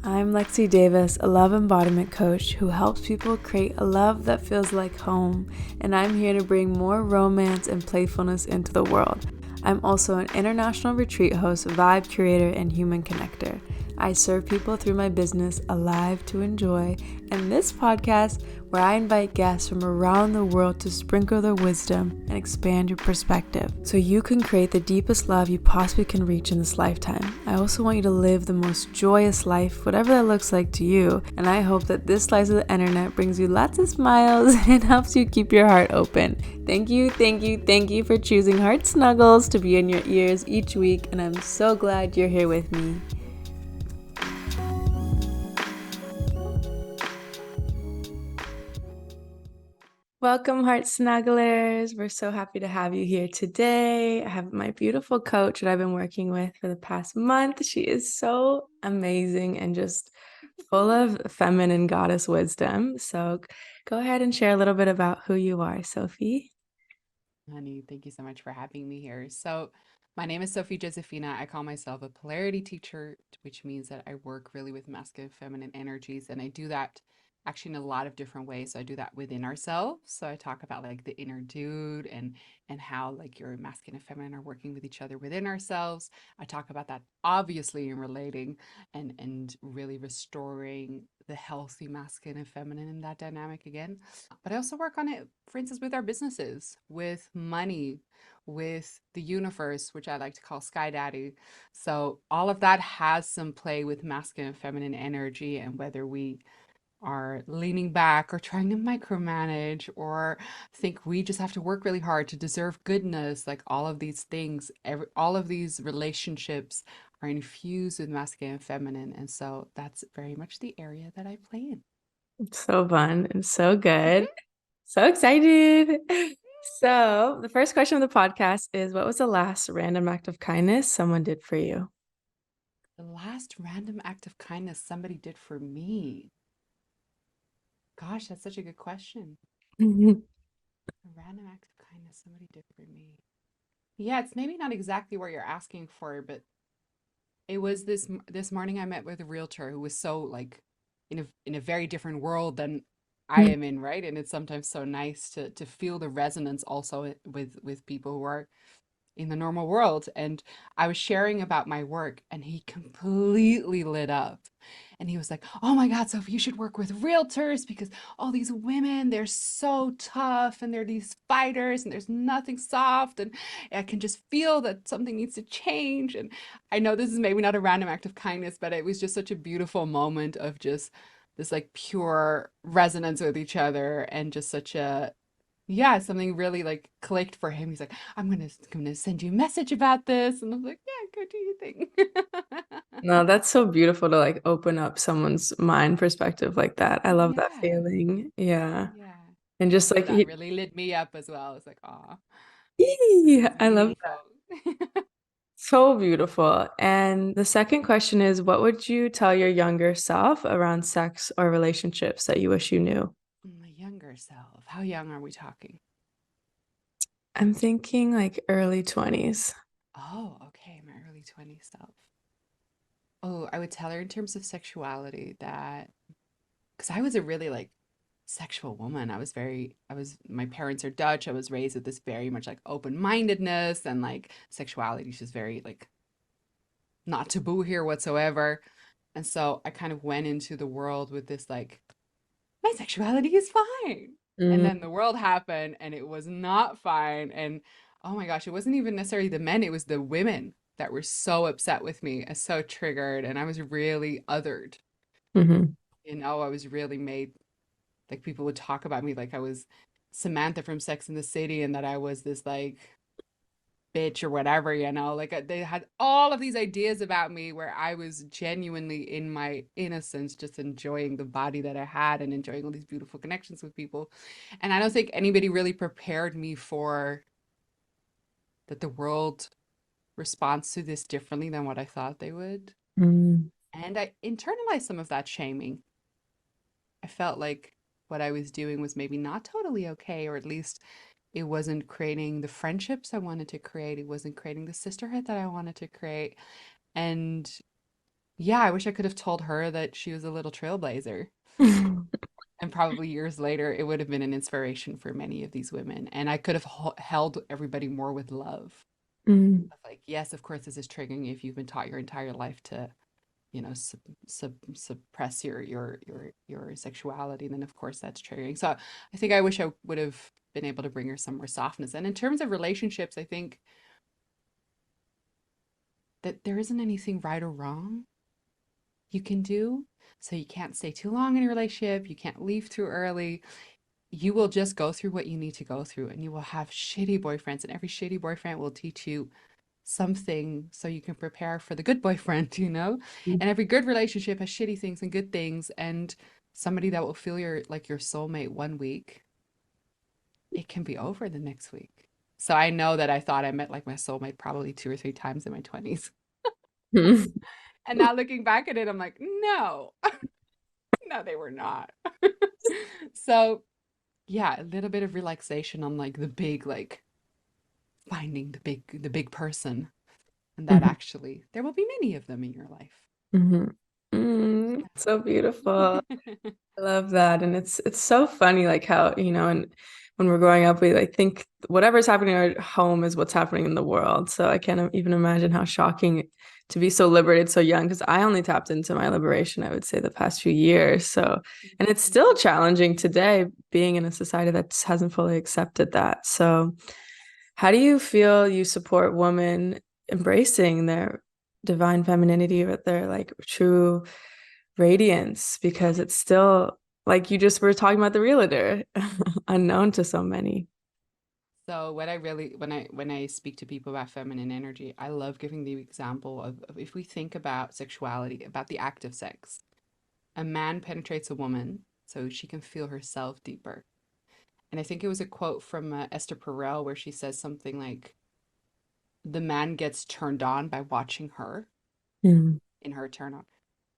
I'm Lexy Davis, a love embodiment coach who helps people create a love that feels like home, and I'm here to bring more romance and playfulness into the world. I'm also an international retreat host, vibe curator, and human connector. I serve people through my business, Alive to Enjoy, and this podcast where I invite guests from around the world to sprinkle their wisdom and expand your perspective so you can create the deepest love you possibly can reach in this lifetime. I also want you to live the most joyous life, whatever that looks like to you, and I hope that this slice of the internet brings you lots of smiles and helps you keep your heart open. Thank you for choosing Heart Snuggles to be in your ears each week, and I'm so glad you're here with me. Welcome, Heart Snugglers. We're so happy to have you here today. I have my beautiful coach that I've been working with for the past month. She is so amazing and just full of feminine goddess wisdom. So go ahead and share a little bit about who you are, Sophie. Honey, thank you so much for having me here. So, my name is Sophie Josefina. I call myself a polarity teacher, which means that I work really with masculine and feminine energies. And I do that actually in a lot of different ways. So I do that within ourselves. So I talk about like the inner dude and how like your masculine and feminine are working with each other within ourselves. I talk about that obviously in relating and really restoring the healthy masculine and feminine in that dynamic again. But I also work on it, for instance, with our businesses, with money, with the universe, which I like to call Sky Daddy. So all of that has some play with masculine and feminine energy and whether we are leaning back or trying to micromanage or think we just have to work really hard to deserve goodness, like all of these things, all of these relationships are infused with masculine and feminine. And so that's very much the area that I play in. It's so fun and so good. So excited. So the first question of the podcast is, what was the last random act of kindness someone did for you? The last random act of kindness somebody did for me. Gosh, that's such a good question. A random act of kindness somebody did for me. Yeah, it's maybe not exactly what you're asking for, but it was this morning I met with a realtor who was so like in a very different world than I am in, right? And it's sometimes so nice to feel the resonance also with people who are in the normal world. And I was sharing about my work, and he completely lit up. And he was like, "Oh my God, Sophie, you should work with realtors because all these women, they're so tough and they're these fighters and there's nothing soft. And I can just feel that something needs to change." And I know this is maybe not a random act of kindness, but it was just such a beautiful moment of just this like pure resonance with each other and just such a yeah, something really like clicked for him. He's like, I'm gonna send you a message about this. And I was like, yeah, go do your thing. No, that's so beautiful to like open up someone's mind perspective like that. I love that Yeah, feeling. Yeah. yeah. And And just so like, that really lit me up as well. It's like, oh, this Eee, is I love meaningful. so beautiful. And the second question is, what would you tell your younger self around sex or relationships that you wish you knew? My younger self. How young are we talking? I'm thinking like early 20s. Oh, okay, my early 20s self. Oh, I would tell her in terms of sexuality that because I was a really like sexual woman. My parents are Dutch. I was raised with this very much like open-mindedness and like sexuality is just very like not taboo here whatsoever. And so I kind of went into the world with this like, my sexuality is fine. And Mm, then the world happened and it was not fine. And oh my gosh, it wasn't even necessarily the men, it was the women that were so upset with me and so triggered. And I was really othered. hmm I was really made like people would talk about me like I was Samantha from Sex and the City and that I was this like bitch or whatever, like they had all of these ideas about me where I was genuinely in my innocence, just enjoying the body that I had and enjoying all these beautiful connections with people. And I don't think anybody really prepared me for that the world responds to this differently than what I thought they would. mm, And I internalized some of that shaming. I felt like what I was doing was maybe not totally okay, or at least it wasn't creating the friendships I wanted to create. It wasn't creating the sisterhood that I wanted to create. And Yeah, I wish I could have told her that she was a little trailblazer. And probably years later, it would have been an inspiration for many of these women. And I could have held everybody more with love. Mm, Like, yes, of course, this is triggering you if you've been taught your entire life to, suppress your sexuality. Then, of course, that's triggering. So I think I wish I would have been able to bring her some more softness. And in terms of relationships, I think that there isn't anything right or wrong you can do. So you can't stay too long in a relationship. You can't leave too early. You will just go through what you need to go through, and you will have shitty boyfriends, and every shitty boyfriend will teach you something so you can prepare for the good boyfriend, you know? And every good relationship has shitty things and good things, and somebody that will feel your soulmate one week, it can be over the next week. So I know that I thought I met like my soulmate probably 2 or 3 times in my 20s. mm, And now looking back at it, I'm like, no, no, they were not. So yeah, a little bit of relaxation on like the big, like finding the big person, and that mhm, actually there will be many of them in your life. mhm. So beautiful. I love that. And it's so funny like how, and when we're growing up, we like think whatever's happening at home is what's happening in the world. So I can't even imagine how shocking to be so liberated so young because I only tapped into my liberation, I would say, the past few years. So, and it's still challenging today being in a society that just hasn't fully accepted that. So, how do you feel you support women embracing their divine femininity or their like true radiance because it's still like you just were talking about the realtor, unknown to so many. So what I really when I speak to people about feminine energy, I love giving the example of if we think about sexuality, about the act of sex. A man penetrates a woman so she can feel herself deeper. And I think it was a quote from Esther Perel where she says something like, "The man gets turned on by watching her Mm, in her turn on,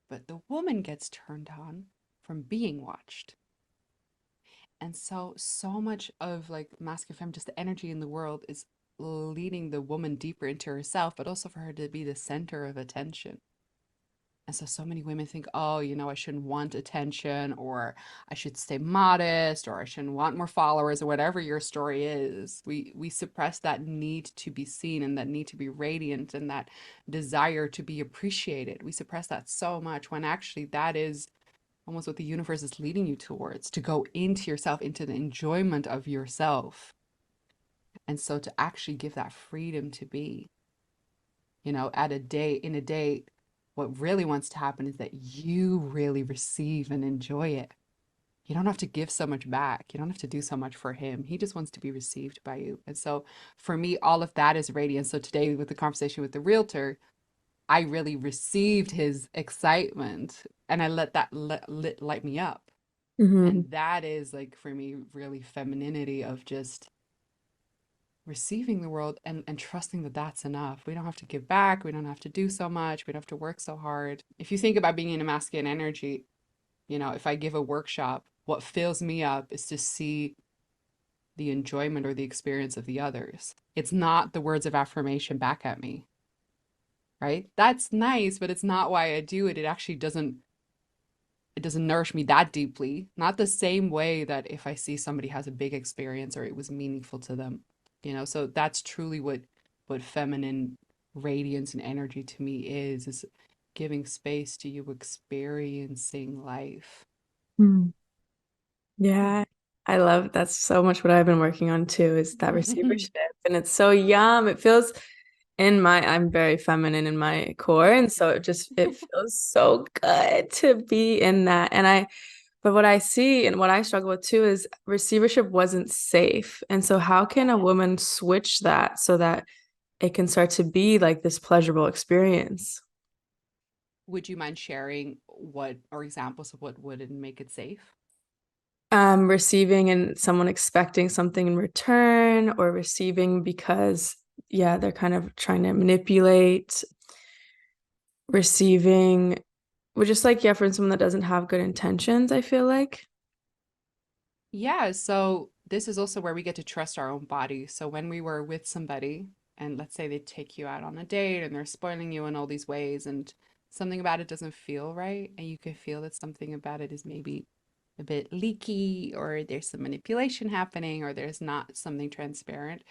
but the woman gets turned on from being watched." And so much of like masculine femme, just the energy in the world is leading the woman deeper into herself, but also for her to be the center of attention. And so many women think, oh, I shouldn't want attention, or I should stay modest, or I shouldn't want more followers, or whatever your story is. We suppress that need to be seen and that need to be radiant and that desire to be appreciated. We suppress that so much when actually that is almost what the universe is leading you towards, to go into yourself, into the enjoyment of yourself. And so to actually give that freedom to be, at a date, in a date, what really wants to happen is that you really receive and enjoy it. You don't have to give so much back. You don't have to do so much for him. He just wants to be received by you. And so for me, all of that is radiant. So today with the conversation with the realtor, I really received his excitement and I let that light me up. mhm, And that is like for me really femininity of just receiving the world and trusting that that's enough. We don't have to give back. We don't have to do so much. We don't have to work so hard. If you think about being in a masculine energy, if I give a workshop, what fills me up is to see the enjoyment or the experience of the others. It's not the words of affirmation back at me, right? That's nice, but it's not why I do it. It doesn't nourish me that deeply. Not the same way that if I see somebody has a big experience or it was meaningful to them. So that's truly what feminine radiance and energy to me is giving space to you experiencing life. mm. Yeah, I love that's so much what I've been working on too, is that receivership. And it's so yum. It feels I'm very feminine in my core. And so it feels so good to be in that. But what I see and what I struggle with too is receivership wasn't safe. And so how can a woman switch that so that it can start to be like this pleasurable experience? Would you mind sharing what or examples of what would make it safe? Receiving and someone expecting something in return or receiving because, yeah, they're kind of trying to manipulate, receiving, we're just like, yeah, from someone that doesn't have good intentions, I feel like. Yeah, so this is also where we get to trust our own body. So when we were with somebody, and let's say they take you out on a date and they're spoiling you in all these ways, and something about it doesn't feel right, and you can feel that something about it is maybe a bit leaky, or there's some manipulation happening, or there's not something transparent,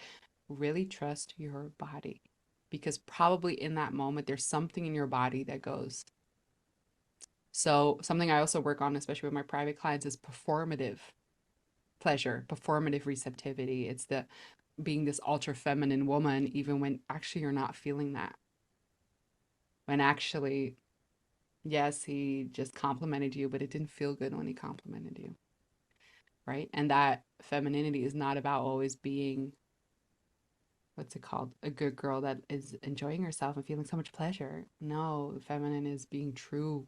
really trust your body. Because probably in that moment, there's something in your body that goes. So, something I also work on, especially with my private clients, is performative pleasure, performative receptivity. It's the being this ultra feminine woman, even when actually you're not feeling that. When actually, yes, he just complimented you, but it didn't feel good when he complimented you, right? And that femininity is not about always being, what's it called, a good girl that is enjoying herself and feeling so much pleasure. No, feminine is being true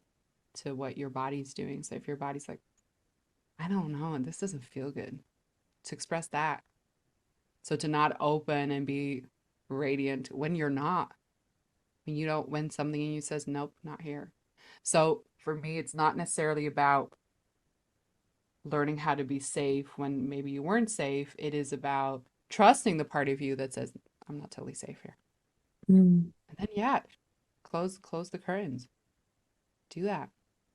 to what your body's doing. So if your body's like, I don't know, and this doesn't feel good, to express that. So to not open and be radiant when you're not, when you don't, when something in you says, nope, not here. So for me, it's not necessarily about learning how to be safe when maybe you weren't safe. It is about trusting the part of you that says, I'm not totally safe here. Mm. And then yeah, close the curtains. Do that.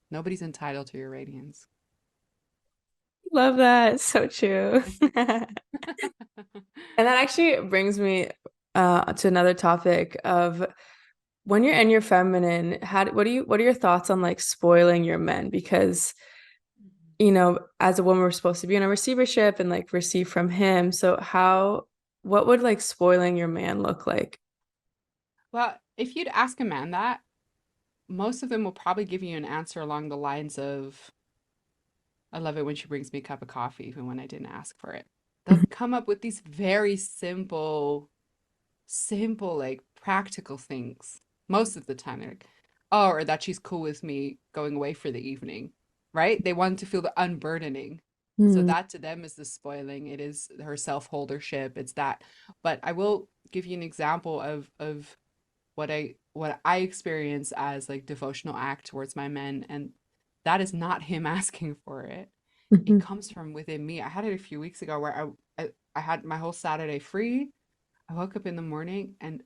Nobody's entitled to your radiance. Love that. So true. And that actually brings me to another topic of when you're in your feminine, what are your thoughts on like spoiling your men? Because, as a woman, we're supposed to be in a receivership and like receive from him. So what would like spoiling your man look like? Well, if you'd ask a man that, most of them will probably give you an answer along the lines of, I love it when she brings me a cup of coffee, even when I didn't ask for it. They'll come up with these very simple, like practical things. Most of the time, they're like, oh, or that she's cool with me going away for the evening, right? They want to feel the unburdening. So Mm, that to them is the spoiling. It is her self-holdership. It's that. But I will give you an example of what I experience as like devotional act towards my men, and that is not him asking for it. It mhm, comes from within me. I had it a few weeks ago where I had my whole Saturday free. I woke up in the morning and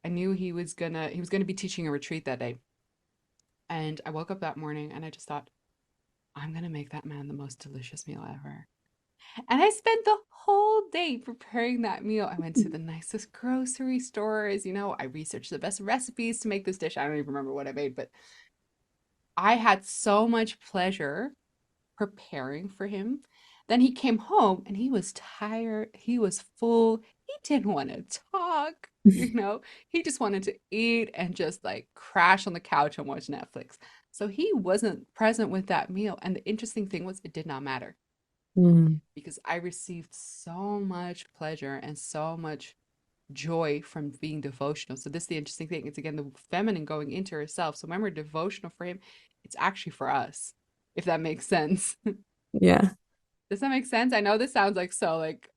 I knew he was gonna be teaching a retreat that day. And I woke up that morning and I just thought, I'm gonna make that man the most delicious meal ever. And I spent the whole day preparing that meal. I went to the nicest grocery stores, I researched the best recipes to make this dish. I don't even remember what I made, but I had so much pleasure preparing for him. Then he came home and he was tired. He was full. He didn't want to talk, He just wanted to eat and just like crash on the couch and watch Netflix. So he wasn't present with that meal. And the interesting thing was, it did not matter mm, because I received so much pleasure and so much joy from being devotional. So this is the interesting thing. It's again the feminine going into herself. So when we're devotional for him, it's actually for us, if that makes sense. yeah. Does that make sense? I know this sounds like so like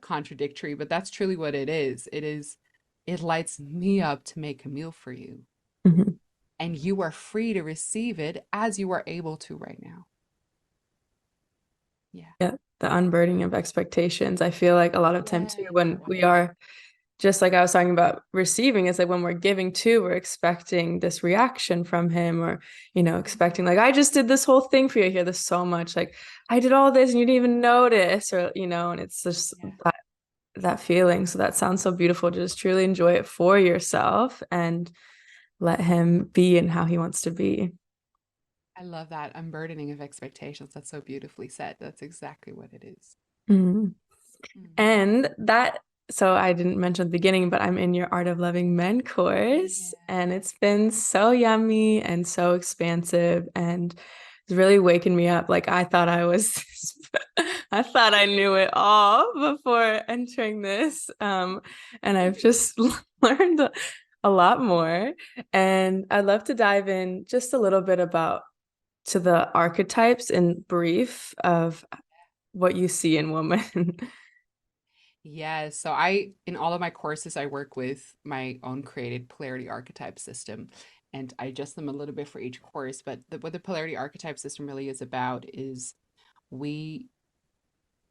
contradictory, but that's truly what it is. It lights me up to make a meal for you. Mhm. And you are free to receive it as you are able to right now. Yeah. Yeah. The unburdening of expectations. I feel like a lot of time too, Yes. when we are just like I was talking about receiving, it's like when we're giving too, we're expecting this reaction from him or, expecting like, I just did this whole thing for you. I hear this so much, like, I did all this and you didn't even notice, or, and it's just Yeah. that feeling. So that sounds so beautiful. Just truly enjoy it for yourself and let him be in how he wants to be. I love that unburdening of expectations. That's so beautifully said. That's exactly what it is. Mm. Mm. And so I didn't mention at the beginning, but I'm in your Art of Loving Men course, and Yeah. it's been so yummy and so expansive and it's really waking me up. Like I thought I knew it all before entering this. And I've just learned a lot more. And I'd love to dive in just a little bit about to the archetypes in brief of what you see in women. Yes. So in all of my courses, I work with my own created polarity archetype system, and I adjust them a little bit for each course. But what the polarity archetype system really is about is we,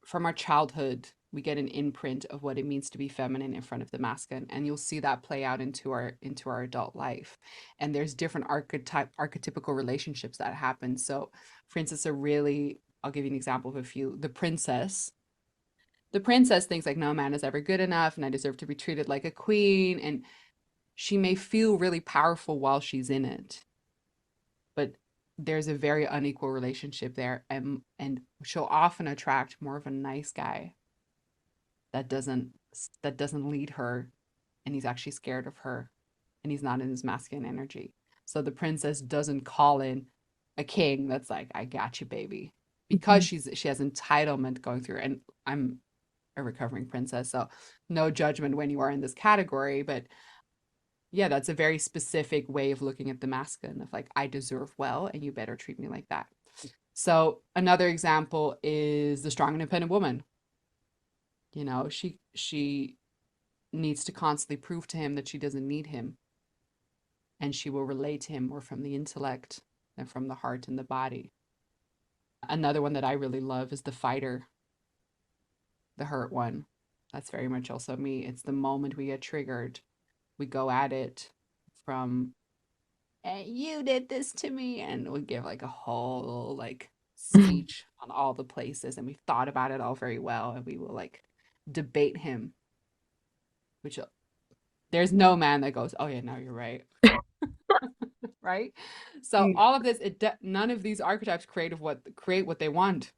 from our childhood, we get an imprint of what it means to be feminine in front of the masculine, and you'll see that play out into our adult life. And there's different archetypical relationships that happen. So for instance, I'll give you an example of a few. The princess thinks like, no man is ever good enough and I deserve to be treated like a queen, and she may feel really powerful while she's in it, but there's a very unequal relationship there, and she'll often attract more of a nice guy that doesn't lead her, and he's actually scared of her, and he's not in his masculine energy. So the princess doesn't call in a king that's like, I got you, baby, because Mhm. she has entitlement going through. And I'm a recovering princess, so no judgment when you are in this category, but yeah, that's a very specific way of looking at the masculine, of like, I deserve well and you better treat me like that. So another example is the strong independent woman. She needs to constantly prove to him that she doesn't need him, and she will relate to him more from the intellect than from the heart and the body. Another one that I really love is the fighter, the hurt one. That's very much also me. It's the moment we get triggered, we go at it from, you did this to me, and we give like a whole like speech on all the places, and we've thought about it all very well, and we will like debate him, which there's no man that goes, oh yeah, no, you're right. Right? So all of this, none of these archetypes create what they want.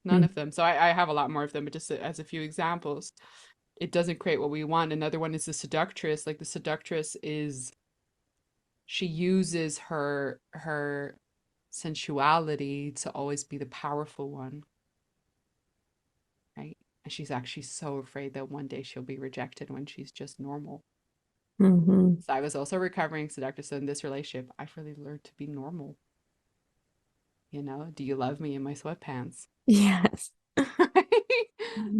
None of them. So I have a lot more of them, but just as a few examples, it doesn't create what we want. Another one is the seductress. Like the seductress is, she uses her sensuality to always be the powerful one, right? And she's actually so afraid that one day she'll be rejected when she's just normal. Mhm. So I was also recovering seductress. So in this relationship, I've really learned to be normal. Do you love me in my sweatpants? Yes.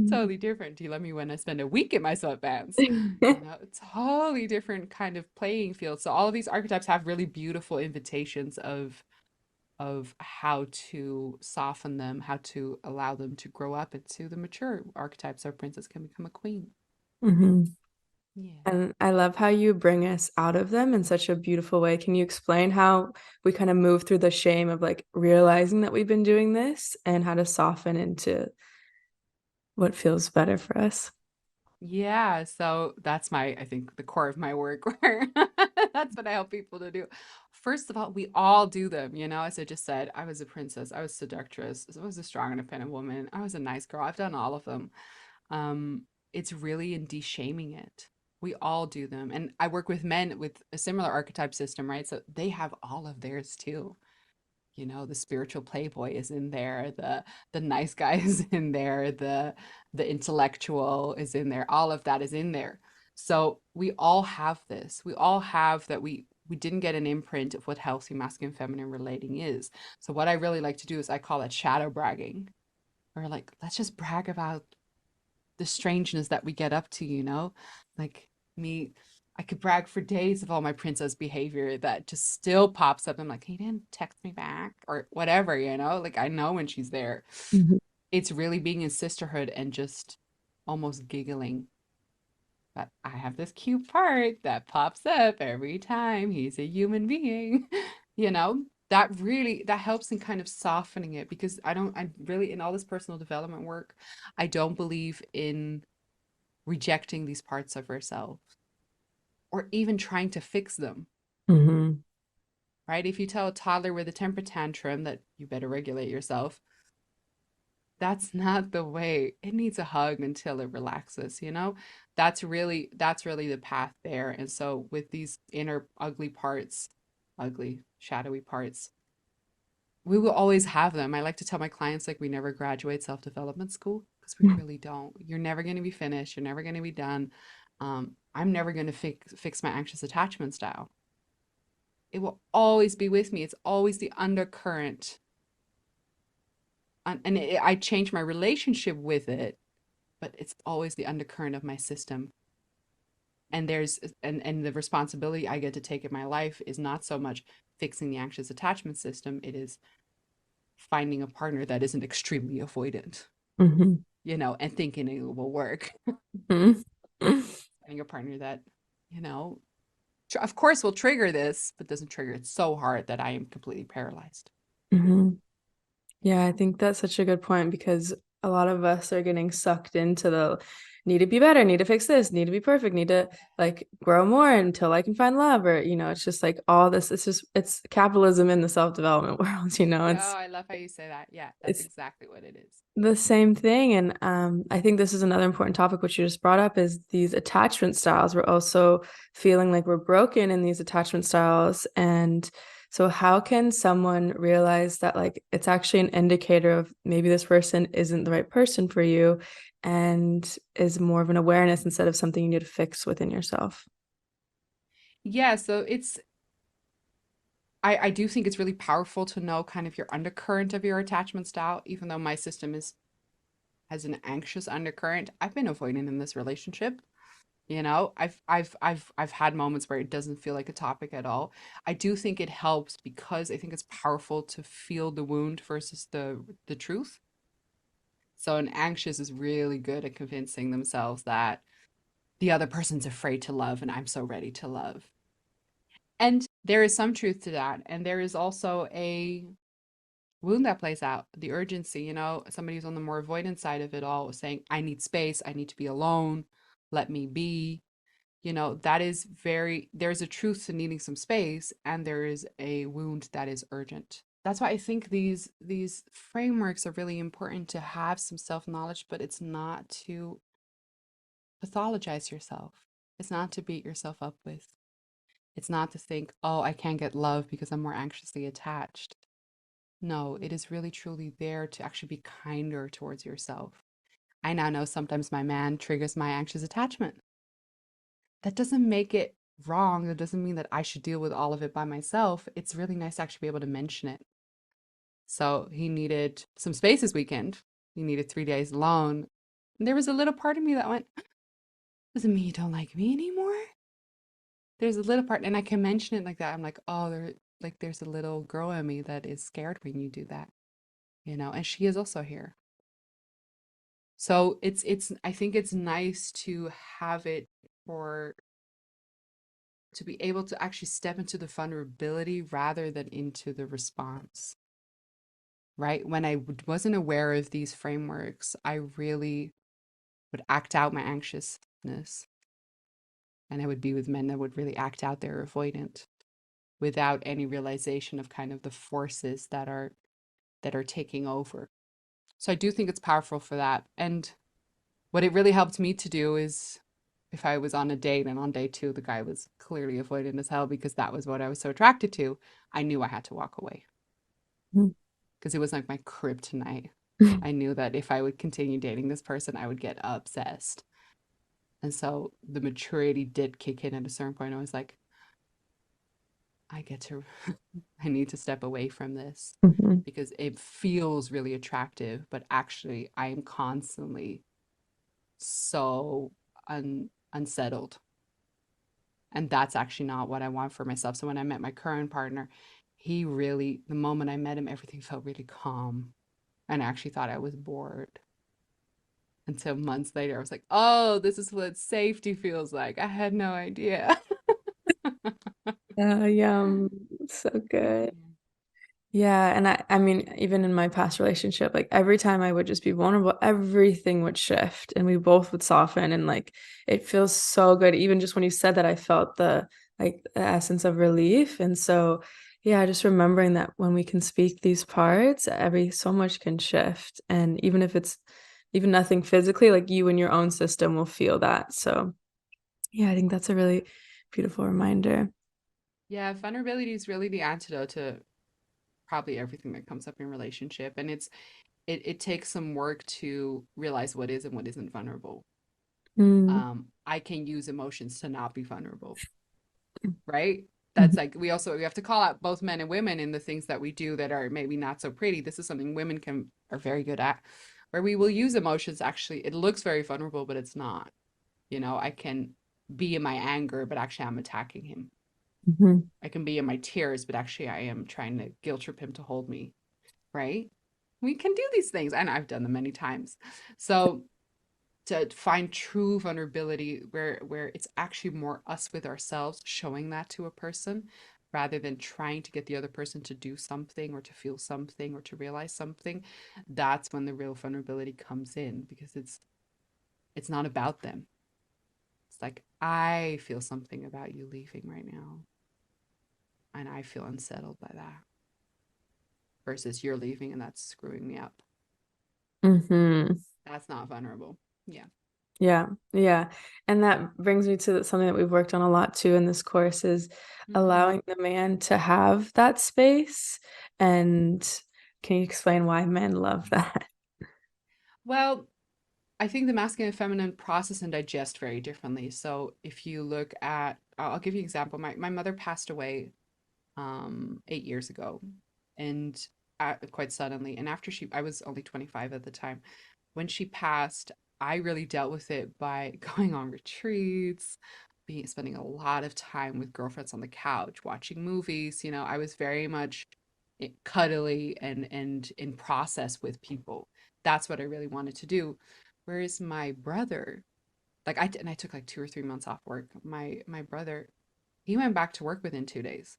Totally different. Do you love me when I spend a week in my sweatpants? It's totally different kind of playing field. So all of these archetypes have really beautiful invitations of how to soften them, how to allow them to grow up into the mature archetypes. So princess can become a queen. Hmm. Yeah. And I love how you bring us out of them in such a beautiful way. Can you explain how we kind of move through the shame of like realizing that we've been doing this and how to soften into what feels better for us? Yeah, so that's I think, the core of my work, where that's what I help people to do. First of all, we all do them, as I just said, I was a princess, I was seductress, I was a strong, independent woman, I was a nice girl. I've done all of them. Um, it's really in de-shaming it. We all do them. And I work with men with a similar archetype system, right? So they have all of theirs too. The spiritual playboy is in there, the nice guy is in there, the intellectual is in there, all of that is in there. So we all have this. We all have that. We didn't get an imprint of what healthy masculine feminine relating is. So what I really like to do is, I call it shadow bragging, or like, let's just brag about the strangeness that we get up to, like me. I could brag for days of all my princess behavior that just still pops up. I'm like, he didn't text me back or whatever, like, I know when she's there. Mhm. It's really being in sisterhood and just almost giggling that I have this cute part that pops up every time he's a human being. you know that helps in kind of softening it, because I really, in all this personal development work, I don't believe in rejecting these parts of ourselves or even trying to fix them, Mhm. right? If you tell a toddler with a temper tantrum that you better regulate yourself, that's not the way. It needs a hug until it relaxes. That's really the path there. And so with these inner ugly, shadowy parts, we will always have them. I like to tell my clients, like, we never graduate self-development school, because we really don't. You're never going to be finished. You're never going to be done. I'm never going to fix my anxious attachment style. It will always be with me. It's always the undercurrent. I change my relationship with it, but it's always the undercurrent of my system. And the responsibility I get to take in my life is not so much fixing the anxious attachment system. It is finding a partner that isn't extremely avoidant. Mhm. and thinking it will work. Mhm. Finding a partner that, you know, of course will trigger this, but doesn't trigger it so hard that I am completely paralyzed. Mhm. Yeah, I think that's such a good point because a lot of us are getting sucked into the need to be better, need to fix this, need to be perfect, need to like grow more until I can find love, or it's just like all this. It's capitalism in the self-development world. Oh, It's I love how you say that. Yeah, that's it's exactly what it is. the same thing. And I think this is another important topic, which you just brought up, is these attachment styles. We're also feeling like we're broken in these attachment styles. And so, how can someone realize that, like, it's actually an indicator of maybe this person isn't the right person for you and is more of an awareness instead of something you need to fix within yourself? Yeah, so I do think it's really powerful to know kind of your undercurrent of your attachment style, even though my system has an anxious undercurrent. I've been avoiding in this relationship. I've had moments where it doesn't feel like a topic at all. I do think it helps because I think it's powerful to feel the wound versus the truth. So an anxious is really good at convincing themselves that the other person's afraid to love and I'm so ready to love. And there is some truth to that. And there is also a wound that plays out, the urgency, somebody who's on the more avoidant side of it all saying, I need space, I need to be alone, let me be. That is there's a truth to needing some space, and there is a wound that is urgent. That's why I think these frameworks are really important to have some self-knowledge, but it's not to pathologize yourself. It's not to beat yourself up with. It's not to think, oh, I can't get love because I'm more anxiously attached. No, it is really truly there to actually be kinder towards yourself. I now know sometimes my man triggers my anxious attachment. That doesn't make it wrong. That doesn't mean that I should deal with all of it by myself. It's really nice to actually be able to mention it. So he needed some space this weekend. He needed 3 days alone. And there was a little part of me that went, doesn't mean you don't like me anymore. There's a little part, and I can mention it like that. I'm like, oh, there's a little girl in me that is scared when you do that, and she is also here. So it's I think it's nice to have it for to be able to actually step into the vulnerability rather than into the response. Right? When I wasn't aware of these frameworks, I really would act out my anxiousness, and I would be with men that would really act out their avoidant without any realization of kind of the forces that are taking over. So I do think it's powerful for that. And what it really helped me to do is if I was on a date and on day two, the guy was clearly avoidant as hell because that was what I was so attracted to, I knew I had to walk away because it was like my kryptonite. I knew that if I would continue dating this person, I would get obsessed. And so the maturity did kick in at a certain point. I was like, I get to, I need to step away from this Mhm. because it feels really attractive, but actually I am constantly so unsettled. And that's actually not what I want for myself. So when I met my current partner, he really, the moment I met him, everything felt really calm. And I actually thought I was bored. Until months later, I was like, oh, this is what safety feels like. I had no idea. Yum. So good. Yeah, and I mean, even in my past relationship, like every time I would just be vulnerable, everything would shift and we both would soften and like it feels so good. Even just when you said that, I felt the essence of relief. And so yeah, just remembering that when we can speak these parts, every so much can shift. And even if it's even nothing physically, like you and your own system will feel that. So yeah, I think that's a really beautiful reminder. Yeah, vulnerability is really the antidote to probably everything that comes up in relationship. And it takes some work to realize what is and what isn't vulnerable. Mm. I can use emotions to not be vulnerable, right? That's Mhm. like we have to call out both men and women in the things that we do that are maybe not so pretty. This is something women can are very good at, where we will use emotions. Actually, it looks very vulnerable, but it's not. I can be in my anger, but actually I'm attacking him. Mhm. I can be in my tears, but actually I am trying to guilt trip him to hold me, right? We can do these things, and I've done them many times. So to find true vulnerability where it's actually more us with ourselves showing that to a person rather than trying to get the other person to do something or to feel something or to realize something, that's when the real vulnerability comes in, because it's not about them. It's like, I feel something about you leaving right now, and I feel unsettled by that, versus you're leaving and that's screwing me up. Mm-hmm. That's not vulnerable. Yeah. Yeah, yeah. And that brings me to something that we've worked on a lot too in this course is Hmm. allowing the man to have that space. And can you explain why men love that? Well, I think the masculine and feminine process and digest very differently. So if you look at, I'll give you an example. My mother passed away 8 years ago, and quite suddenly. And after I was only 25 at the time. When she passed, I really dealt with it by going on retreats, spending a lot of time with girlfriends on the couch, watching movies. I was very much cuddly and in process with people. That's what I really wanted to do. Whereas my brother, like I took like 2 or 3 months off work. My brother, he went back to work within 2 days.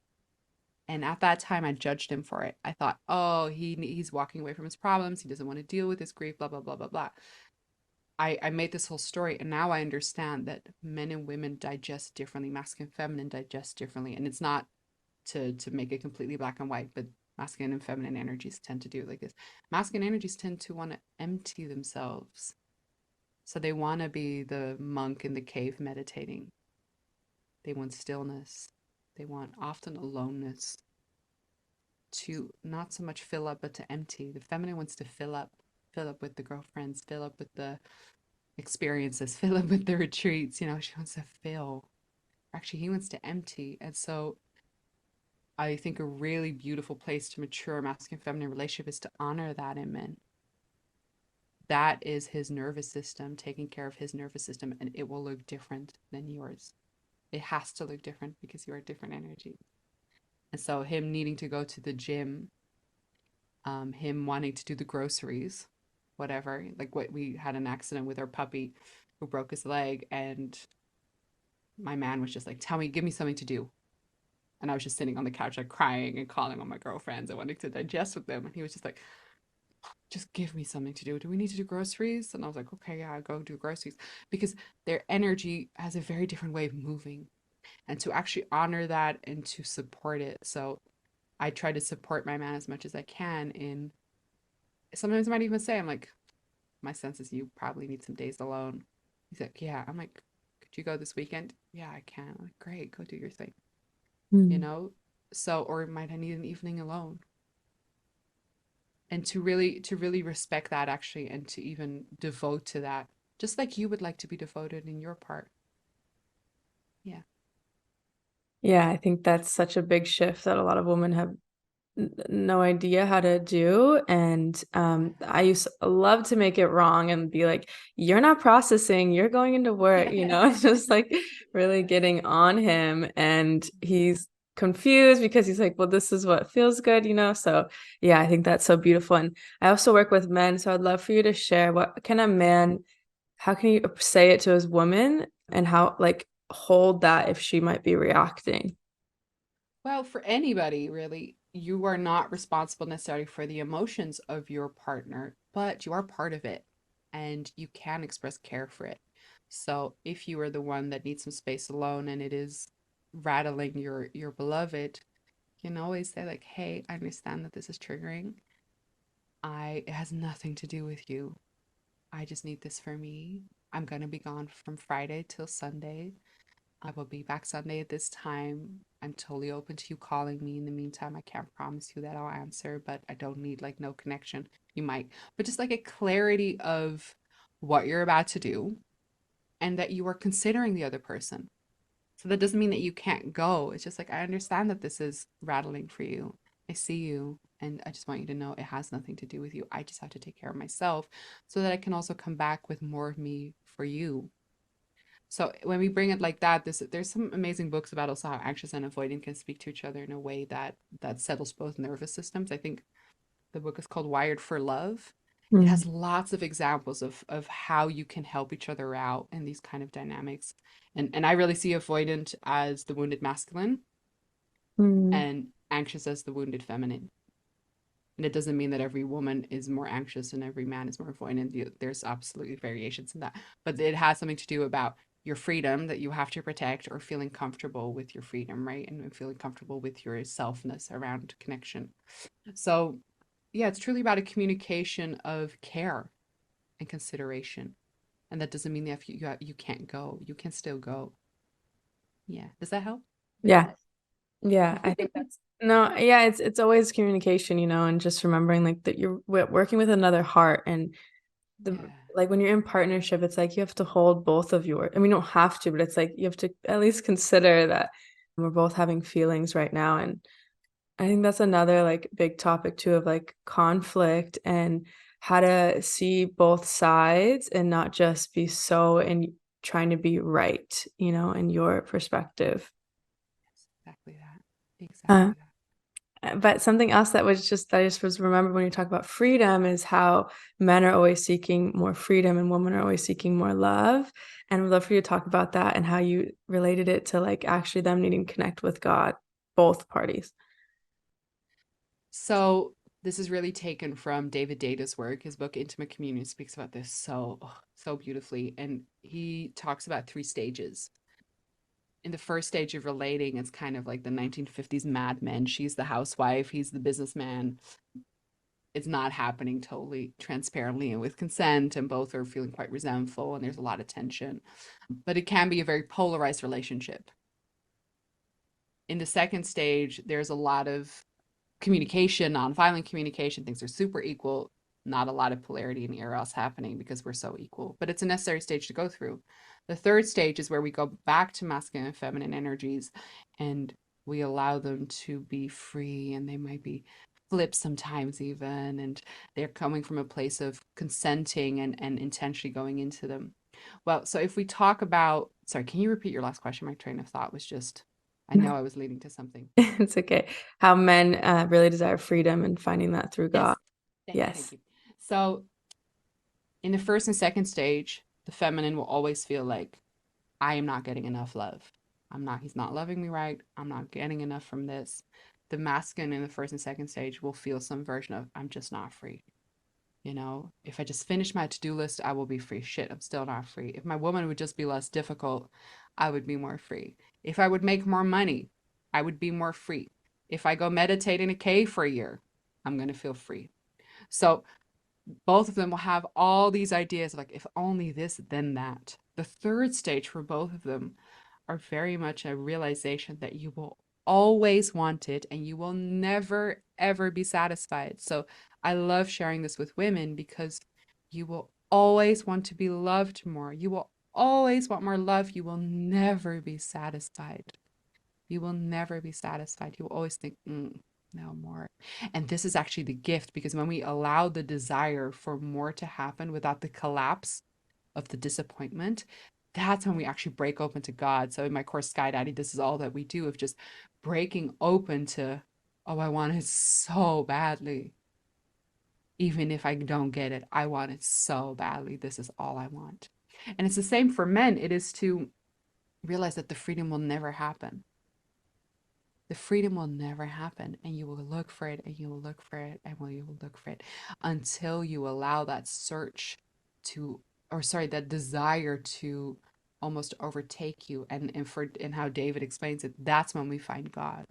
And at that time, I judged him for it. I thought, oh, he's walking away from his problems. He doesn't want to deal with his grief, blah, blah, blah, blah, blah. I made this whole story, and now I understand that men and women digest differently, masculine and feminine digest differently. And it's not to make it completely black and white, but masculine and feminine energies tend to do it like this. Masculine energies tend to want to empty themselves. So they want to be the monk in the cave meditating. They want stillness. They want often aloneness, to not so much fill up, but to empty. The feminine wants to fill up with the girlfriends, fill up with the experiences, fill up with the retreats. She wants to fill. Actually, he wants to empty. And so I think a really beautiful place to mature a masculine feminine relationship is to honor that in men. That is his nervous system, taking care of his nervous system, and it will look different than yours. It has to look different because you are different energy. And so him needing to go to the gym, him wanting to do the groceries, whatever. Like what, we had an accident with our puppy who broke his leg, and my man was just like, "Tell me, give me something to do." And I was just sitting on the couch, like crying and calling on my girlfriends and wanting to digest with them. And he was just like, "Just give me something to do. Do we need to do groceries?" And I was like, "Okay, yeah, I'll go do groceries." Because their energy has a very different way of moving, and to actually honor that and to support it. So I try to support my man as much as I can. In sometimes I might even say, I'm like, my sense is you probably need some days alone. He's like, yeah. I'm like, could you go this weekend? Yeah, I can. I'm like, great, go do your thing, you Mm. know? So, or might I need an evening alone? And to really respect that actually, and to even devote to that, just like you would like to be devoted in your part. Yeah. Yeah, I think that's such a big shift that a lot of women have no idea how to do. And I used to love to make it wrong and be like, you're not processing, you're going into work, it's just like really getting on him. And Yeah. he's confused because he's like, well, this is what feels good, So yeah, I think that's so beautiful. And I also work with men, so I'd love for you to share what can a man, how can you say it to his woman and how like hold that if she might be reacting. Well, for anybody, really, you are not responsible necessarily for the emotions of your partner, but you are part of it and you can express care for it. So if you are the one that needs some space alone and it is rattling your beloved, you can always say like, "Hey, I understand that this is triggering. It has nothing to do with you. I just need this for me. I'm gonna be gone from Friday till Sunday. I will be back Sunday at this time. I'm totally open to you calling me. In the meantime, I can't promise you that I'll answer, but I don't need like no connection. You might, but just like a clarity of what you're about to do and that you are considering the other person. So that doesn't mean that you can't go. It's just like, I understand that this is rattling for you. I see you, and I just want you to know it has nothing to do with you. I just have to take care of myself so that I can also come back with more of me for you. So when we bring it like that, there's some amazing books about also how anxious and avoidant can speak to each other in a way that settles both nervous systems. I think The book is called Wired for Love. It Mm. has lots of examples of how you can help each other out in these kind of dynamics. And I really see avoidant as the wounded masculine Mm. and anxious as the wounded feminine. And it doesn't mean that every woman is more anxious and every man is more avoidant. There's absolutely variations in that. But it has something to do about your freedom that you have to protect, or feeling comfortable with your freedom, right? And feeling comfortable with your selfness around connection. So, yeah, it's truly about a communication of care and consideration. And that doesn't mean that if you can't go, you can still go. Yeah. Does that help? Yeah. Yeah, I think that's no, yeah, it's always communication, and just remembering like that you're working with another heart, and the Yeah. like when you're in partnership, it's like you have to hold both of your, I mean, you don't have to, but it's like you have to at least consider that we're both having feelings right now. And I think that's another like big topic too, of like conflict and how to see both sides and not just be so in trying to be right, in your perspective. Yes, exactly that. Uh, Exactly that. but something else that I just was remembered when you talk about freedom is how men are always seeking more freedom and women are always seeking more love. And we'd love for you to talk about that and how you related it to like actually them needing to connect with God, both parties. So this is really taken from David Data's work. His book Intimate Communion speaks about this so beautifully. And he talks about three stages. In the first stage of relating, it's kind of like the 1950s Mad Men. She's the housewife, he's the businessman. It's not happening totally transparently and with consent, and both are feeling quite resentful, and there's a lot of tension. But it can be a very polarized relationship. In the second stage, there's a lot of communication, nonviolent communication, things are super equal, not a lot of polarity and eros happening because we're so equal, but it's a necessary stage to go through. The third stage is where we go back to masculine and feminine energies and we allow them to be free, and they might be flipped sometimes even, and they're coming from a place of consenting and intentionally going into them. Well, so if we talk about, sorry, can you repeat your last question? My train of thought was just, I know I was leading to something. It's okay. How men really desire freedom and finding that through God. Yes. Thank you. Thank Yes. you. So, in the first and second stage, the feminine will always feel like, I am not getting enough love. He's not loving me right. I'm not getting enough from this. The masculine in the first and second stage will feel some version of, I'm just not free. If I just finish my to do list, I will be free. Shit, I'm still not free. If my woman would just be less difficult, I would be more free. If I would make more money, I would be more free. If I go meditate in a cave for a year, I'm going to feel free. So both of them will have all these ideas of like, if only this, then that. The third stage for both of them are very much a realization that you will always want it and you will never, ever be satisfied. So I love sharing this with women because you will always want to be loved more. You will always want more love. You will never be satisfied. You will never be satisfied. You will always think, no more. And this is actually the gift, because when we allow the desire for more to happen without the collapse of the disappointment, that's when we actually break open to God. So in my course, Sky Daddy, this is all that we do, of just breaking open to, oh, I want it so badly. Even if I don't get it, I want it so badly. This is all I want. And it's the same for men. It is to realize that the freedom will never happen. The freedom will never happen, and you will look for it, and you will look for it, and you will look for it until you allow that search to, or sorry, that desire to almost overtake you. And how David explains it, that's when we find God.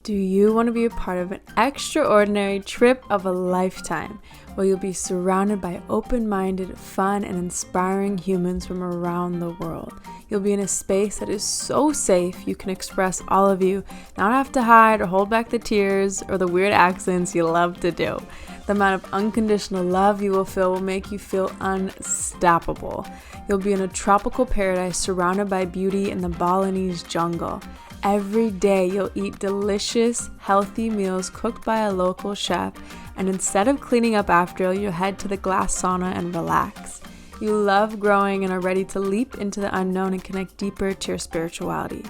Do you want to be a part of an extraordinary trip of a lifetime where you'll be surrounded by open-minded, fun, and inspiring humans from around the world? You'll be in a space that is so safe you can express all of you, not have to hide or hold back the tears or the weird accents you love to do. The amount of unconditional love you will feel will make you feel unstoppable. You'll be in a tropical paradise surrounded by beauty in the Balinese jungle. Every day you'll eat delicious, healthy meals cooked by a local chef, and instead of cleaning up after, you'll head to the glass sauna and relax. You love growing and are ready to leap into the unknown and connect deeper to your spirituality.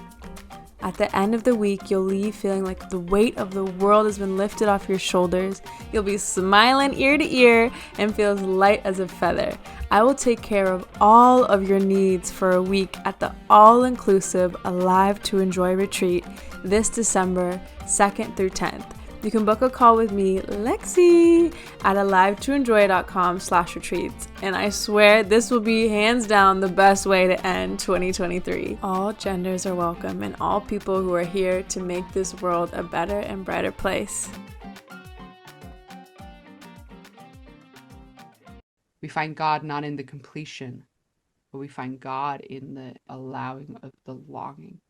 At the end of the week, you'll leave feeling like the weight of the world has been lifted off your shoulders. You'll be smiling ear to ear and feel as light as a feather. I will take care of all of your needs for a week at the all-inclusive Alive to Enjoy retreat this December 2nd through 10th. You can book a call with me, Lexy, at alivetoenjoy.com/retreats. And I swear this will be hands down the best way to end 2023. All genders are welcome and all people who are here to make this world a better and brighter place. We find God not in the completion, but we find God in the allowing of the longing.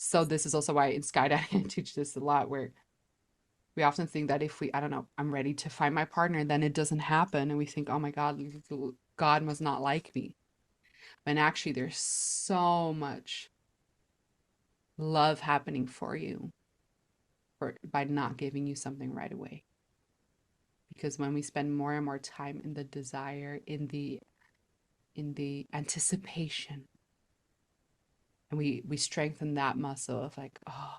So this is also why in skydiving I teach this a lot, where we often think that if we, I don't know, I'm ready to find my partner, then it doesn't happen. And we think, oh my God, God must not like me. And actually there's so much love happening for you by not giving you something right away. Because when we spend more and more time in the desire, in the anticipation, and we strengthen that muscle of like, oh,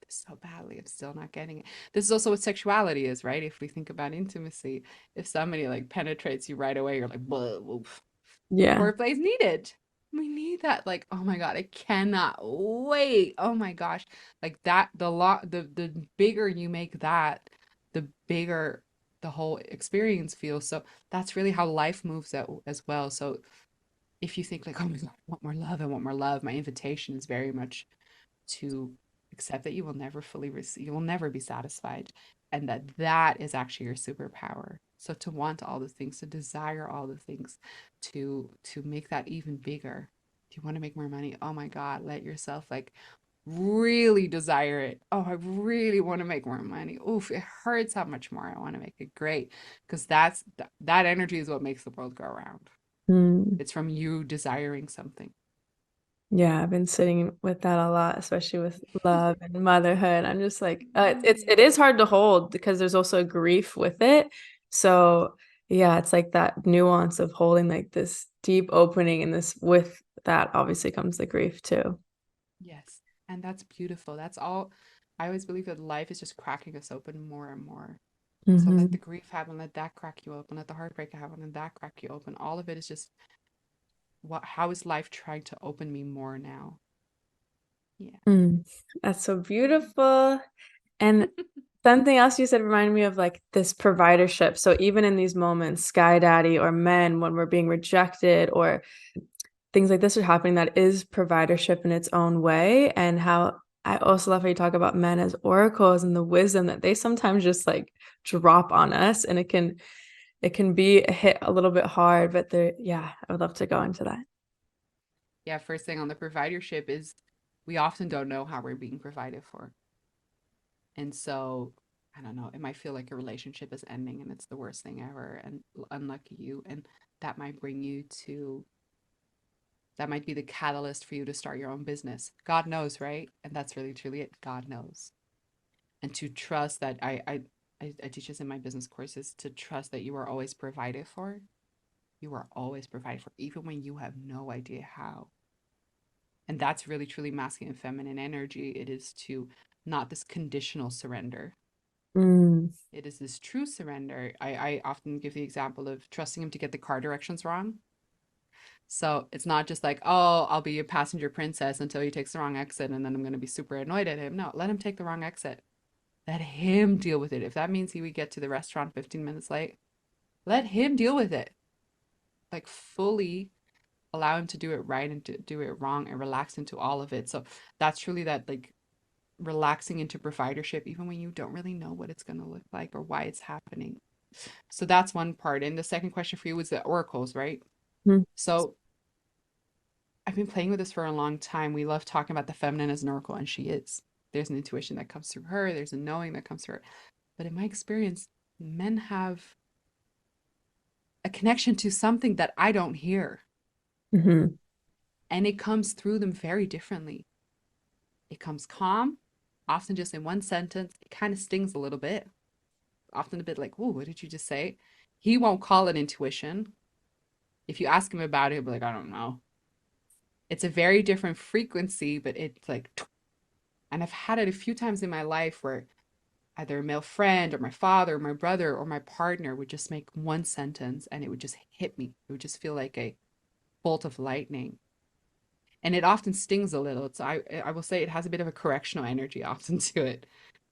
this so badly, I'm still not getting it. This is also what sexuality is, right? If we think about intimacy, if somebody like penetrates you right away, you're like, oof. Yeah. Foreplay is needed. We need that. Like, oh my God, I cannot wait. Oh my gosh. Like that, the bigger you make that, the bigger the whole experience feels. So that's really how life moves as well. So if you think like, oh my God, I want more love, I want more love, my invitation is very much to accept that you will never fully receive, you will never be satisfied, and that is actually your superpower. So to want all the things, to desire all the things, to make that even bigger. Do you want to make more money? Oh my God, let yourself like really desire it. Oh, I really want to make more money. Oof, it hurts how much more I want to make it. Great, because that energy is what makes the world go around. It's from you desiring something. Yeah, I've been sitting with that a lot, especially with love and motherhood. I'm just like, it is hard to hold because there's also grief with it. So yeah, it's like that nuance of holding like this deep opening, and this with that obviously comes the grief too. Yes. And that's beautiful. That's all. I always believe that life is just cracking us open more and more. So let the grief happen, let that crack you open, let the heartbreak happen, and that crack you open. All of it is just how is life trying to open me more now? Yeah. That's so beautiful. And something else you said reminded me of like this providership. So even in these moments, Sky Daddy or men, when we're being rejected or things like this are happening, that is providership in its own way. And how I also love how you talk about men as oracles and the wisdom that they sometimes just like drop on us. And it can be a hit a little bit hard, but yeah, I would love to go into that. Yeah. First thing on the providership is we often don't know how we're being provided for. And so, I don't know, it might feel like a relationship is ending and it's the worst thing ever and unlucky you. And that might bring you to that might be the catalyst for you to start your own business. God knows, right? And that's really truly it. God knows. And to trust that I teach this in my business courses, to trust that you are always provided for. You are always provided for, even when you have no idea how. And that's really truly masculine and feminine energy. It is to not this conditional surrender. It is this true surrender. I often give the example of trusting him to get the car directions wrong. So it's not just like, oh, I'll be a passenger princess until he takes the wrong exit and then I'm going to be super annoyed at him. No, let him take the wrong exit. Let him deal with it. If that means he would get to the restaurant 15 minutes late, let him deal with it. Like fully allow him to do it right and to do it wrong and relax into all of it. So that's truly that like relaxing into providership, even when you don't really know what it's going to look like or why it's happening. So that's one part. And the second question for you was the oracles, right? So I've been playing with this for a long time. We love talking about the feminine as an oracle, and she is. There's an intuition that comes through her, there's a knowing that comes through her. But in my experience, men have a connection to something that I don't hear. And it comes through them very differently. It comes calm, often just in one sentence. It kind of stings a little bit, often a bit like, "Ooh, what did you just say?" He won't call it intuition. If you ask him about it, he'll be like, "I don't know." It's a very different frequency, but it's like, and I've had it a few times in my life where either a male friend or my father or my brother or my partner would just make one sentence and it would just hit me. It would just feel like a bolt of lightning. And it often stings a little. So I will say it has a bit of a correctional energy often to it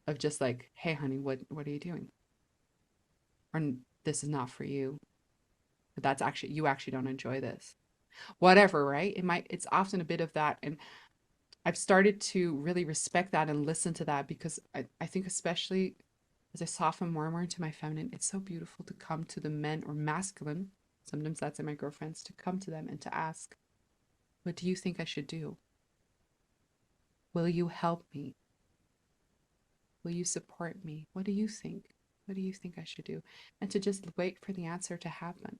of just like, hey honey, what are you doing? Or this is not for you. But that's actually you actually don't enjoy this. Whatever, right? It's often a bit of that. And I've started to really respect that and listen to that because I think especially as I soften more and more into my feminine, it's so beautiful to come to the men or masculine. Sometimes that's in my girlfriends to come to them and to ask, what do you think I should do? Will you help me? Will you support me? What do you think? What do you think I should do? And to just wait for the answer to happen.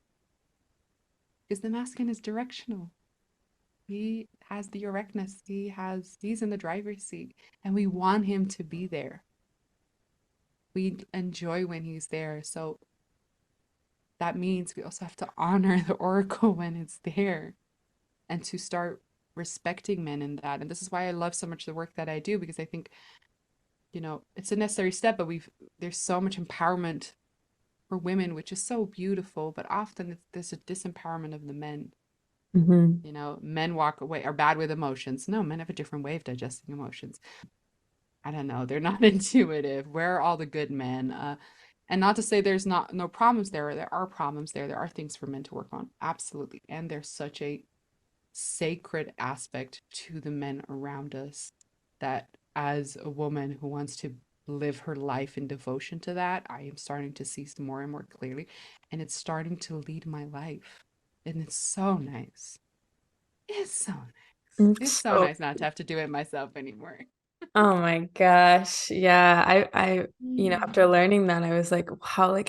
Because the masculine is directional. He has the erectness. He's in the driver's seat. And we want him to be there. We enjoy when he's there. So that means we also have to honor the oracle when it's there and to start respecting men in that. And this is why I love so much the work that I do, because I think, it's a necessary step, but there's so much empowerment for women, which is so beautiful, but often there's a disempowerment of the men. Mm-hmm. Men walk away, are bad with emotions. No, men have a different way of digesting emotions. I don't know. They're not intuitive. Where are all the good men? And not to say there's not no problems there. There are problems there. There are things for men to work on. Absolutely. And there's such a sacred aspect to the men around us that as a woman who wants to live her life in devotion to that, I am starting to see more and more clearly. And it's starting to lead my life. And it's so nice. It's so nice. It's so So nice not to have to do it myself anymore. oh my gosh. Yeah. Mm. After learning that, I was like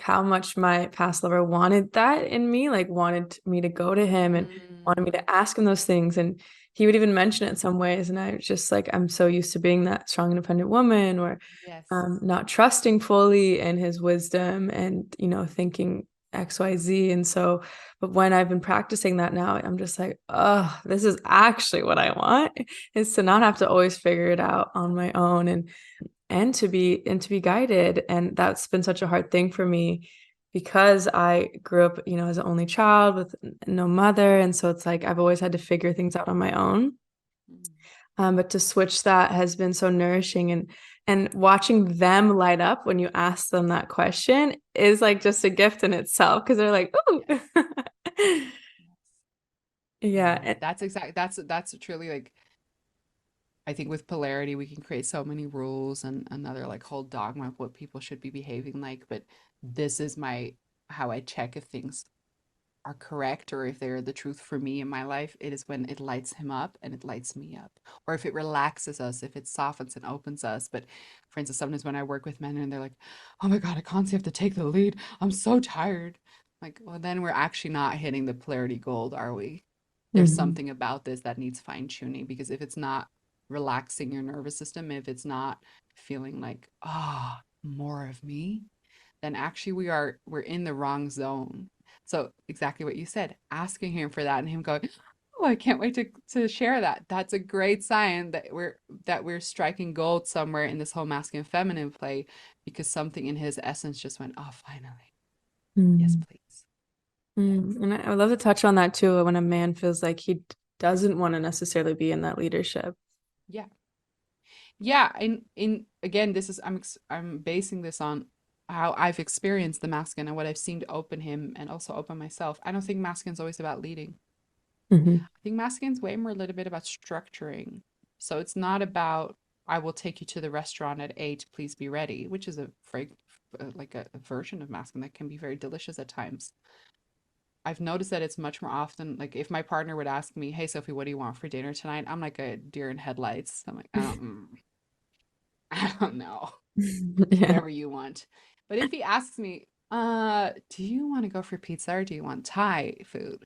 how much my past lover wanted that in me, like wanted me to go to him and wanted me Mm. to ask him those things. And he would even mention it in some ways. And I was just like, I'm so used to being that strong, independent woman or Yes. not trusting fully in his wisdom and, thinking XYZ. And so, but when I've been practicing that now, I'm just like, oh, this is actually what I want is to not have to always figure it out on my own and to be guided. And that's been such a hard thing for me because I grew up, as an only child with no mother. And so it's like I've always had to figure things out on my own. Mm. But to switch that has been so nourishing and watching them light up when you ask them that question is like just a gift in itself because they're like, "Ooh." Yes. Yes. Yeah. Yeah. That's truly like I think with polarity we can create so many rules and another like whole dogma of what people should be behaving like, but this is my how I check if things are correct or if they're the truth for me in my life. It is when it lights him up and it lights me up. Or if it relaxes us, if it softens and opens us. But for instance, sometimes when I work with men and they're like, oh my God, I constantly have to take the lead. I'm so tired. Like, well, then we're actually not hitting the polarity gold, are we? There's Mhm. something about this that needs fine tuning because if it's not relaxing your nervous system, if it's not feeling like, ah, more of me, then actually we're in the wrong zone. So exactly what you said, asking him for that and him going, oh, I can't wait to share that. That's a great sign that we're striking gold somewhere in this whole masculine feminine play because something in his essence just went, oh, finally. Yes, Mm. please. Yes. And I would love to touch on that too when a man feels like he doesn't want to necessarily be in that leadership. Yeah. Yeah, in again, this is I'm basing this on how I've experienced the masculine and what I've seen to open him and also open myself. I don't think masculine's always about leading. Hmm. I think masculine's way more a little bit about structuring. So it's not about I will take you to the restaurant at 8, please be ready, which is like a version of masculine that can be very delicious at times. I've noticed that it's much more often like if my partner would ask me, "Hey Sophie, what do you want for dinner tonight?" I'm like a deer in headlights. I'm like, I don't know. Yeah. Whatever you want. But if he asks me, do you want to go for pizza or do you want Thai food?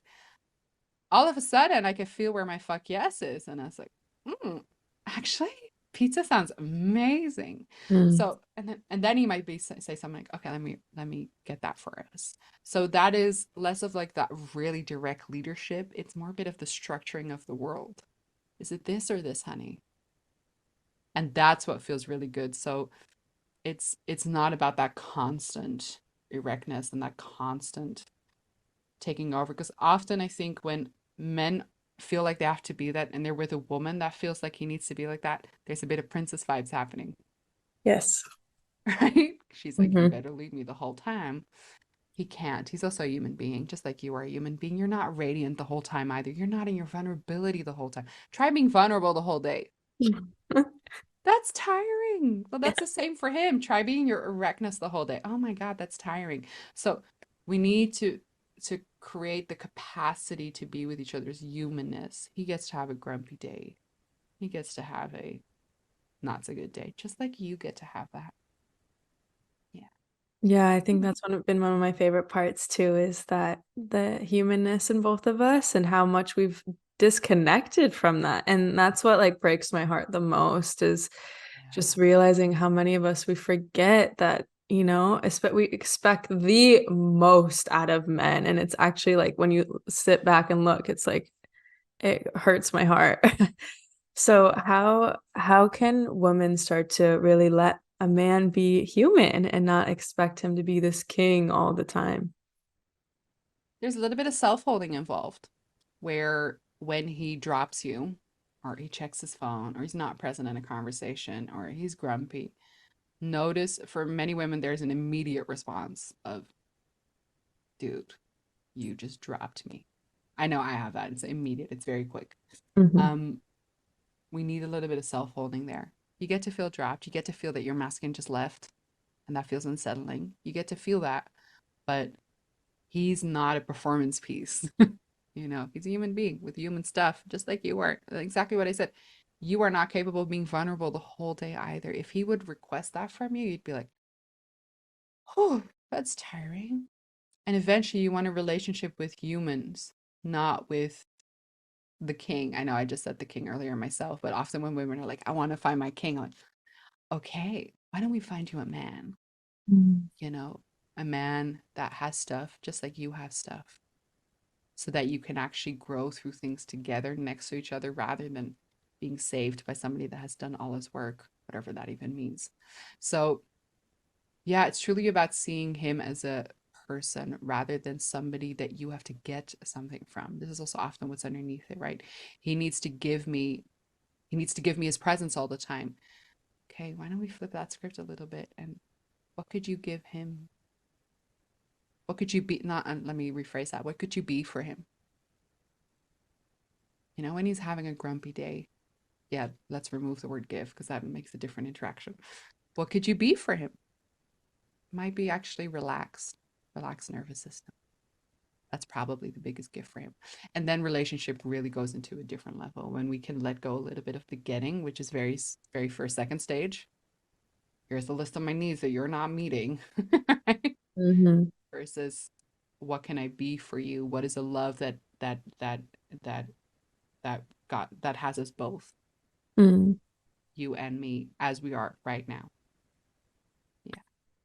All of a sudden I could feel where my fuck yes is. And I was like, actually, pizza sounds amazing. Mm. So, and then he might say something like, okay, let me get that for us. So that is less of like that really direct leadership. It's more a bit of the structuring of the world. Is it this or this, honey? And that's what feels really good. So it's not about that constant erectness and that constant taking over. Because often I think when men feel like they have to be that and they're with a woman that feels like he needs to be like that, there's a bit of princess vibes happening, Yes. right? She's like, you Mm-hmm. better leave me the whole time. He can't. He's also a human being, just like you are a human being. You're not radiant the whole time either. You're not in your vulnerability the whole time. Try being vulnerable the whole day. That's tiring. Well, Yeah. that's the same for him. Try being your erectness the whole day. Oh my God, that's tiring. So we need to create the capacity to be with each other's humanness. He gets to have a grumpy day. He gets to have a not so good day, just like you get to have that. Yeah. Yeah, I think that's been one of my favorite parts too, is that the humanness in both of us and how much we've disconnected from that. And that's what like breaks my heart the most is Yeah. just realizing how many of us we forget that, we expect the most out of men. And it's actually like when you sit back and look, it's like it hurts my heart. So how can women start to really let a man be human and not expect him to be this king all the time? There's a little bit of self-holding involved where when he drops you or he checks his phone or he's not present in a conversation or he's grumpy, notice for many women there's an immediate response of, dude, you just dropped me. I know I have that. It's immediate. It's very quick. Hmm. Um, we need a little bit of self-holding there. You get to feel dropped. You get to feel that your masculine just left, and that feels unsettling. You get to feel that, but he's not a performance piece. He's a human being with human stuff, just like you are. Exactly what I said. You are not capable of being vulnerable the whole day either. If he would request that from you, you'd be like, oh, that's tiring. And eventually you want a relationship with humans, not with the king. I know I just said the king earlier myself, but often when women are like, I want to find my king, I'm like, okay, why don't we find you a man? Mm. You know, a man that has stuff just like you have stuff, so that you can actually grow through things together next to each other rather than being saved by somebody that has done all his work, whatever that even means. So, yeah, it's truly about seeing him as a person rather than somebody that you have to get something from. This is also often what's underneath it, right? He needs to give me he needs to give me his presence all the time. Okay, why don't we flip that script a little bit and what could you give him? What could you be not let me rephrase that. What could you be for him? When he's having a grumpy day, yeah, let's remove the word give because that makes a different interaction. What could you be for him? Might be actually relaxed nervous system. That's probably the biggest gift for him. And then relationship really goes into a different level when we can let go a little bit of the getting, which is very first, second stage. Here's the list of my needs that you're not meeting, right? Hmm. Versus what can I be for you? What is a love that that that has us both, Mm. you and me, as we are right now. Yeah.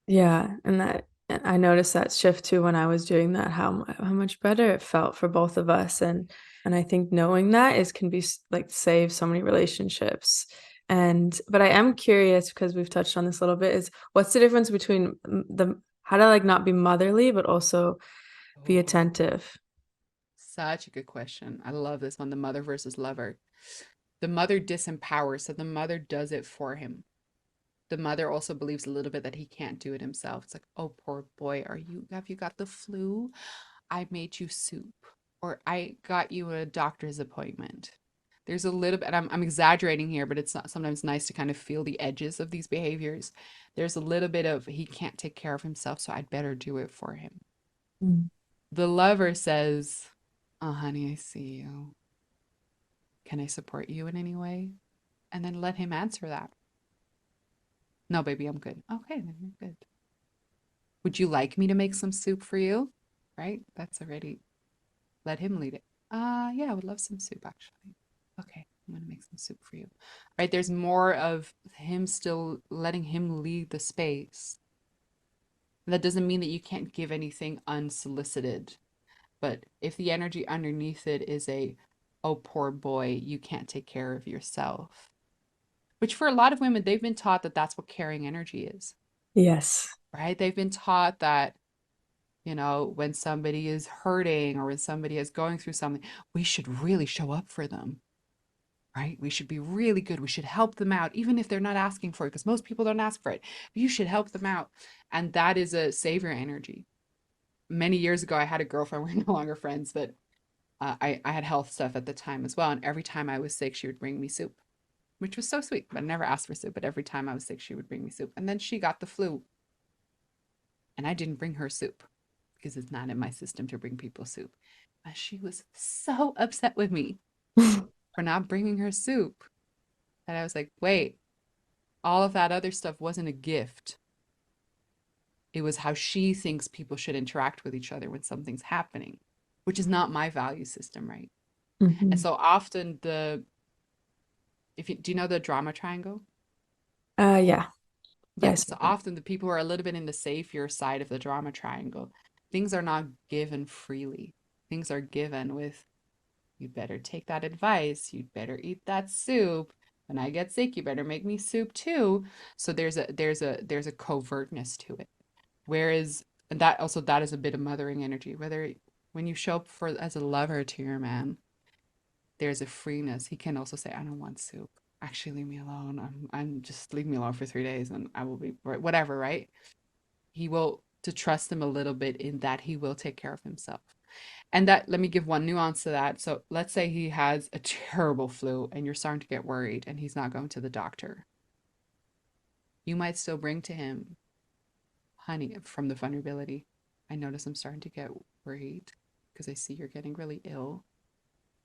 Yeah, and I noticed that shift too when I was doing that, how much better it felt for both of us, and I think knowing that is can be like save so many relationships. And but I am curious because we've touched on this a little bit is what's the difference between the how to like not be motherly but also be Oh, attentive? such a good question. I love this one. The mother versus lover. The mother disempowers, so the mother does it for him. The mother also believes a little bit that he can't do it himself. It's like, oh, poor boy, have you got the flu? I made you soup, or I got you a doctor's appointment. There's a little bit, and I'm exaggerating here, but it's not sometimes nice to kind of feel the edges of these behaviors. There's a little bit of he can't take care of himself, so I'd better do it for him. Mm. The lover says, oh, honey, I see you. Can I support you in any way? And then let him answer that. No, baby, I'm good. Okay, then you're good. Would you like me to make some soup for you? Right? That's already, let him lead it. Yeah, I would love some soup actually. Okay, I'm gonna make some soup for you. Right? There's more of him still letting him lead the space. That doesn't mean that you can't give anything unsolicited. But if the energy underneath it is a oh, poor boy, you can't take care of yourself. Which for a lot of women, they've been taught that that's what caring energy is, Yes. right? They've been taught that, when somebody is hurting or when somebody is going through something, we should really show up for them, right? We should be really good. We should help them out, even if they're not asking for it, because most people don't ask for it. But you should help them out. And that is a savior energy. Many years ago, I had a girlfriend, we're no longer friends, but I had health stuff at the time as well. And every time I was sick, she would bring me soup, which was so sweet. But I never asked for soup. But every time I was sick, she would bring me soup. And then she got the flu, and I didn't bring her soup because it's not in my system to bring people soup. And she was so upset with me for not bringing her soup. And I was like, wait, all of that other stuff wasn't a gift. It was how she thinks people should interact with each other when something's happening, which is not my value system, right? And Hmm. so often if you do you know the drama triangle? Yeah, I Yeah, see so that. often the people who are a little bit in the savior side of the drama triangle, things are not given freely. Things are given with, you'd better take that advice, you'd better eat that soup. When I get sick, you better make me soup too. So there's a covertness to it. Whereas and that is a bit of mothering energy. Whether when you show up for as a lover to your man, there's a freeness. He can also say, I don't want soup. Actually, leave me alone. I'm just leave me alone for 3 days and I will be whatever, right? He will to trust him a little bit in that he will take care of himself. And that, let me give one nuance to that. So let's say he has a terrible flu and you're starting to get worried and he's not going to the doctor. You might still bring to him, honey, from the vulnerability. I notice I'm starting to get worried because I see you're getting really ill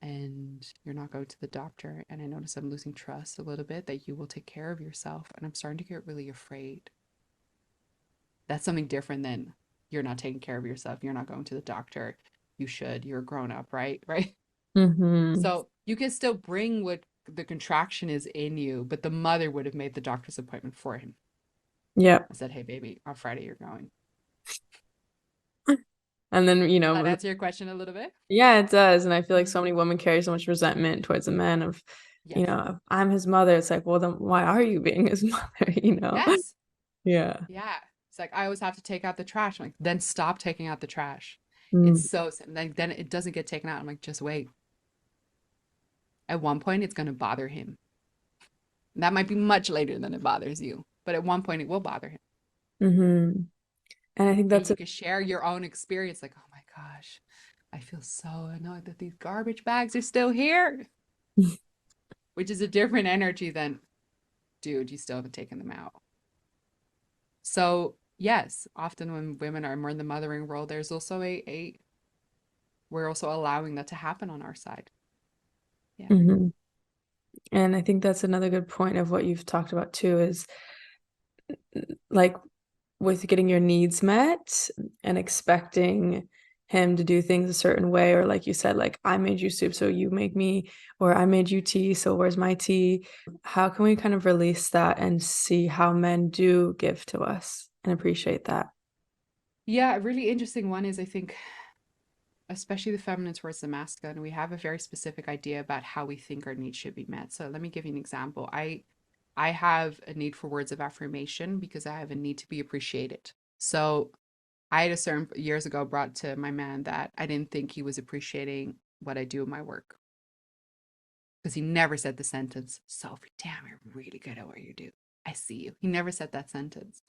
and you're not going to the doctor. And I notice I'm losing trust a little bit that you will take care of yourself. And I'm starting to get really afraid. That's something different than you're not taking care of yourself. You're not going to the doctor. You should. You're a grown up, right? Right. Hmm. So you can still bring what the contraction is in you, but the mother would have made the doctor's appointment for him. Yep. I said, hey, baby, on Friday you're going. And then, Does that answer your question a little bit? yeah, it does. And I feel like Mhm. so many women carry so much resentment towards a man of, Yes. if I'm his mother. It's like, well, then why are you being his mother? Yes. Yeah. Yeah. It's like, I always have to take out the trash. I'm like, then stop taking out the trash. It's Mm. so, then it doesn't get taken out. I'm like, just wait. At one point, it's going to bother him. And that might be much later than it bothers you, but at one point, it will bother him. Hmm. And I think And that's you can share your own experience like, oh my gosh, I feel so annoyed that these garbage bags are still here, which is a different energy than, dude, you still haven't taken them out. So, yes, often when women are more in the mothering role, there's also we're also allowing that to happen on our side. Yeah. hmm. And I think that's another good point of what you've talked about too is like with getting your needs met and expecting him to do things a certain way, or like you said, like I made you soup, so you make me, or I made you tea, so where's my tea? How can we kind of release that and see how men do give to us and appreciate that? Yeah, a really interesting one is I think, especially the feminine towards the masculine, we have a very specific idea about how we think our needs should be met. So let me give you an example. I have a need for words of affirmation because I have a need to be appreciated. So I had a certain years ago brought to my man that I didn't think he was appreciating what I do in my work because he never said the sentence, Sophie, damn, you're really good at what you do. I see you. He never said that sentence.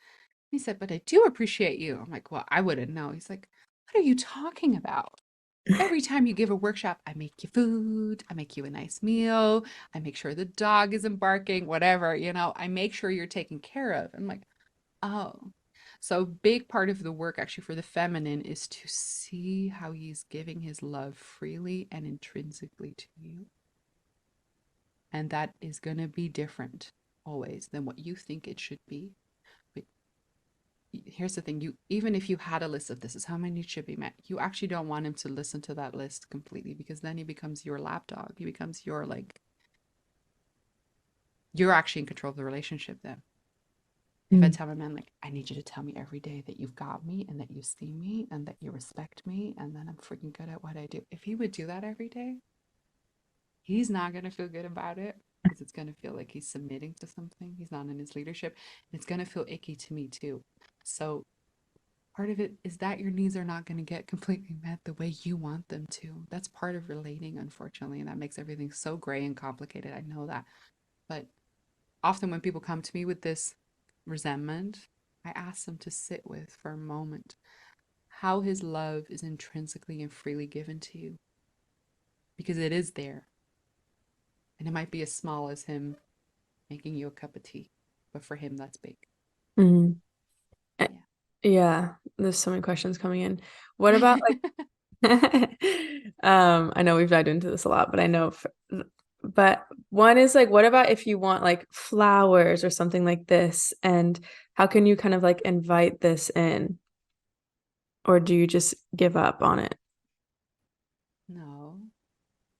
He said, but I do appreciate you. I'm like, well, I wouldn't know. He's like, what are you talking about? Every time you give a workshop, I make you food, I make you a nice meal, I make sure the dog isn't barking, whatever, I make sure you're taken care of. I'm like, oh. So a big part of the work actually for the feminine is to see how he's giving his love freely and intrinsically to you. And that is going to be different always than what you think it should be. But here's the thing, you even if you had a list of this is how my needs should be met, you actually don't want him to listen to that list completely because then he becomes your lapdog. He becomes your like you're actually in control of the relationship then. If I Mm. tell my man like I need you to tell me every day that you've got me and that you see me and that you respect me and then I'm freaking good at what I do. If he would do that every day, he's not going to feel good about it because it's going to feel like he's submitting to something. He's not in his leadership. And it's going to feel icky to me too. So part of it is that your needs are not going to get completely met the way you want them to. That's part of relating, unfortunately. And that makes everything so gray and complicated. I know that. But often when people come to me with this resentment, I ask them to sit with for a moment how his love is intrinsically and freely given to you, because it is there. And it might be as small as him making you a cup of tea, but for him, that's big. Mm. Yeah. Yeah, there's so many questions coming in. What about like I know we've dived into this a lot, but but one is like, what about if you want like flowers or something like this, and how can you kind of like invite this in, or do you just give up on it? No,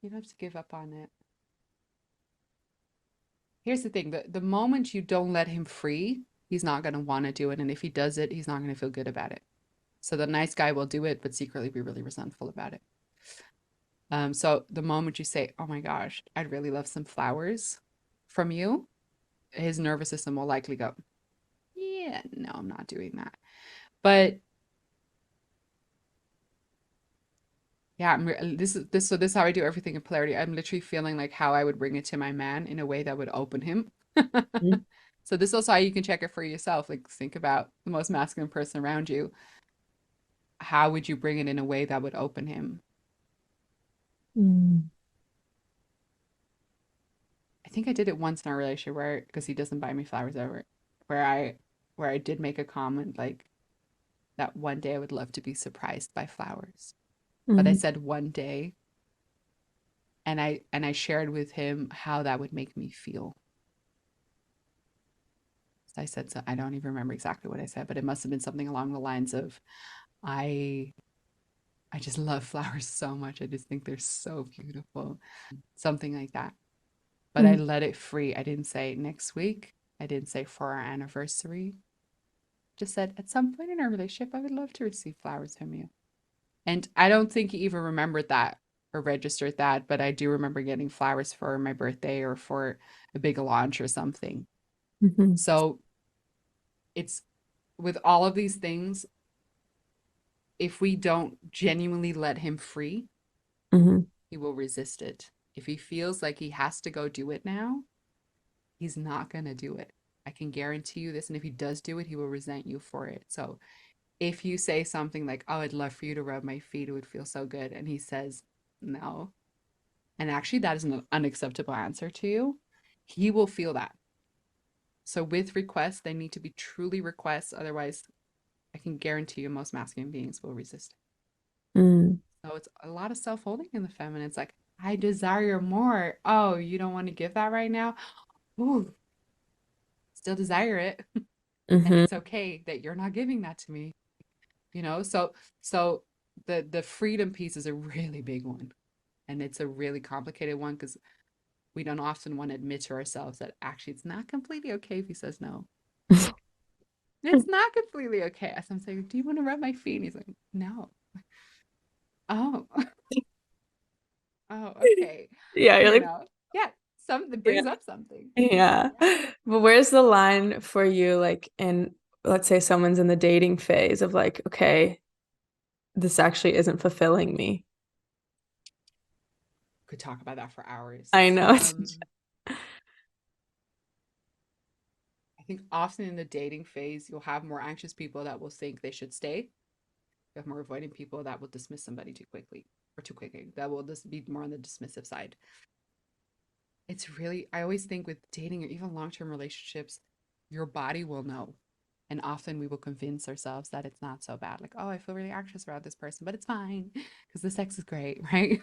you don't have to give up on it. Here's the thing, the moment you don't let him free, he's not going to want to do it. And if he does it, he's not going to feel good about it. So the nice guy will do it, but secretly be really resentful about it. So the moment you say, oh my gosh, I'd really love some flowers from you, his nervous system will likely go, yeah, no, I'm not doing that. But yeah, this is how I do everything in polarity. I'm literally feeling like how I would bring it to my man in a way that would open him. Mm. So this is also how you can check it for yourself. Like think about the most masculine person around you. How would you bring it in a way that would open him? Mm. I think I did it once in our relationship where because he doesn't buy me flowers ever, where I did make a comment like that one day I would love to be surprised by flowers. But I Mhm. said one day and I shared with him how that would make me feel. So I said so I don't even remember exactly what I said, but it must have been something along the lines of I I just love flowers so much. I just think they're so beautiful. Something like that. But I Mm. let it free. I didn't say next week. I didn't say for our anniversary. Just said at some point in our relationship, I would love to receive flowers from you. And I don't think he even remembered that or registered that, but I do remember getting flowers for my birthday or for a big launch or something. Mhm. So it's with all of these things, if we don't genuinely let him free, Mhm. he will resist it. If he feels like he has to go do it now, he's not going to do it. I can guarantee you this. And if he does do it, he will resent you for it. So if you say something like, oh, I'd love for you to rub my feet, it would feel so good. And he says, no. And actually, that is an unacceptable answer to you. He will feel that. So with requests, they need to be truly requests. Otherwise, I can guarantee you most masculine beings will resist. Mm. So it's a lot of self-holding in the feminine. It's like, I desire more. Oh, you don't want to give that right now? Ooh, still desire it. And Mhm. it's okay that you're not giving that to me. So the freedom piece is a really big one. And it's a really complicated one because we don't often want to admit to ourselves that actually it's not completely okay if he says no. It's not completely okay. As I'm saying, do you want to rub my feet? And he's like, no. Oh, oh, okay. Yeah, you're You like, know, yeah, something yeah. brings up something. Yeah. But where's the line for you, like in, let's say someone's in the dating phase of like, okay, this actually isn't fulfilling me. Could talk about that for hours. I know. I think often in the dating phase, you'll have more anxious people that will think they should stay. You have more avoiding people that will dismiss somebody too quickly or too quickly. That will just be more on the dismissive side. It's really, I always think with dating or even long term relationships, your body will know. And often we will convince ourselves that it's not so bad. Like, oh, I feel really anxious around this person, but it's fine because the sex is great, right?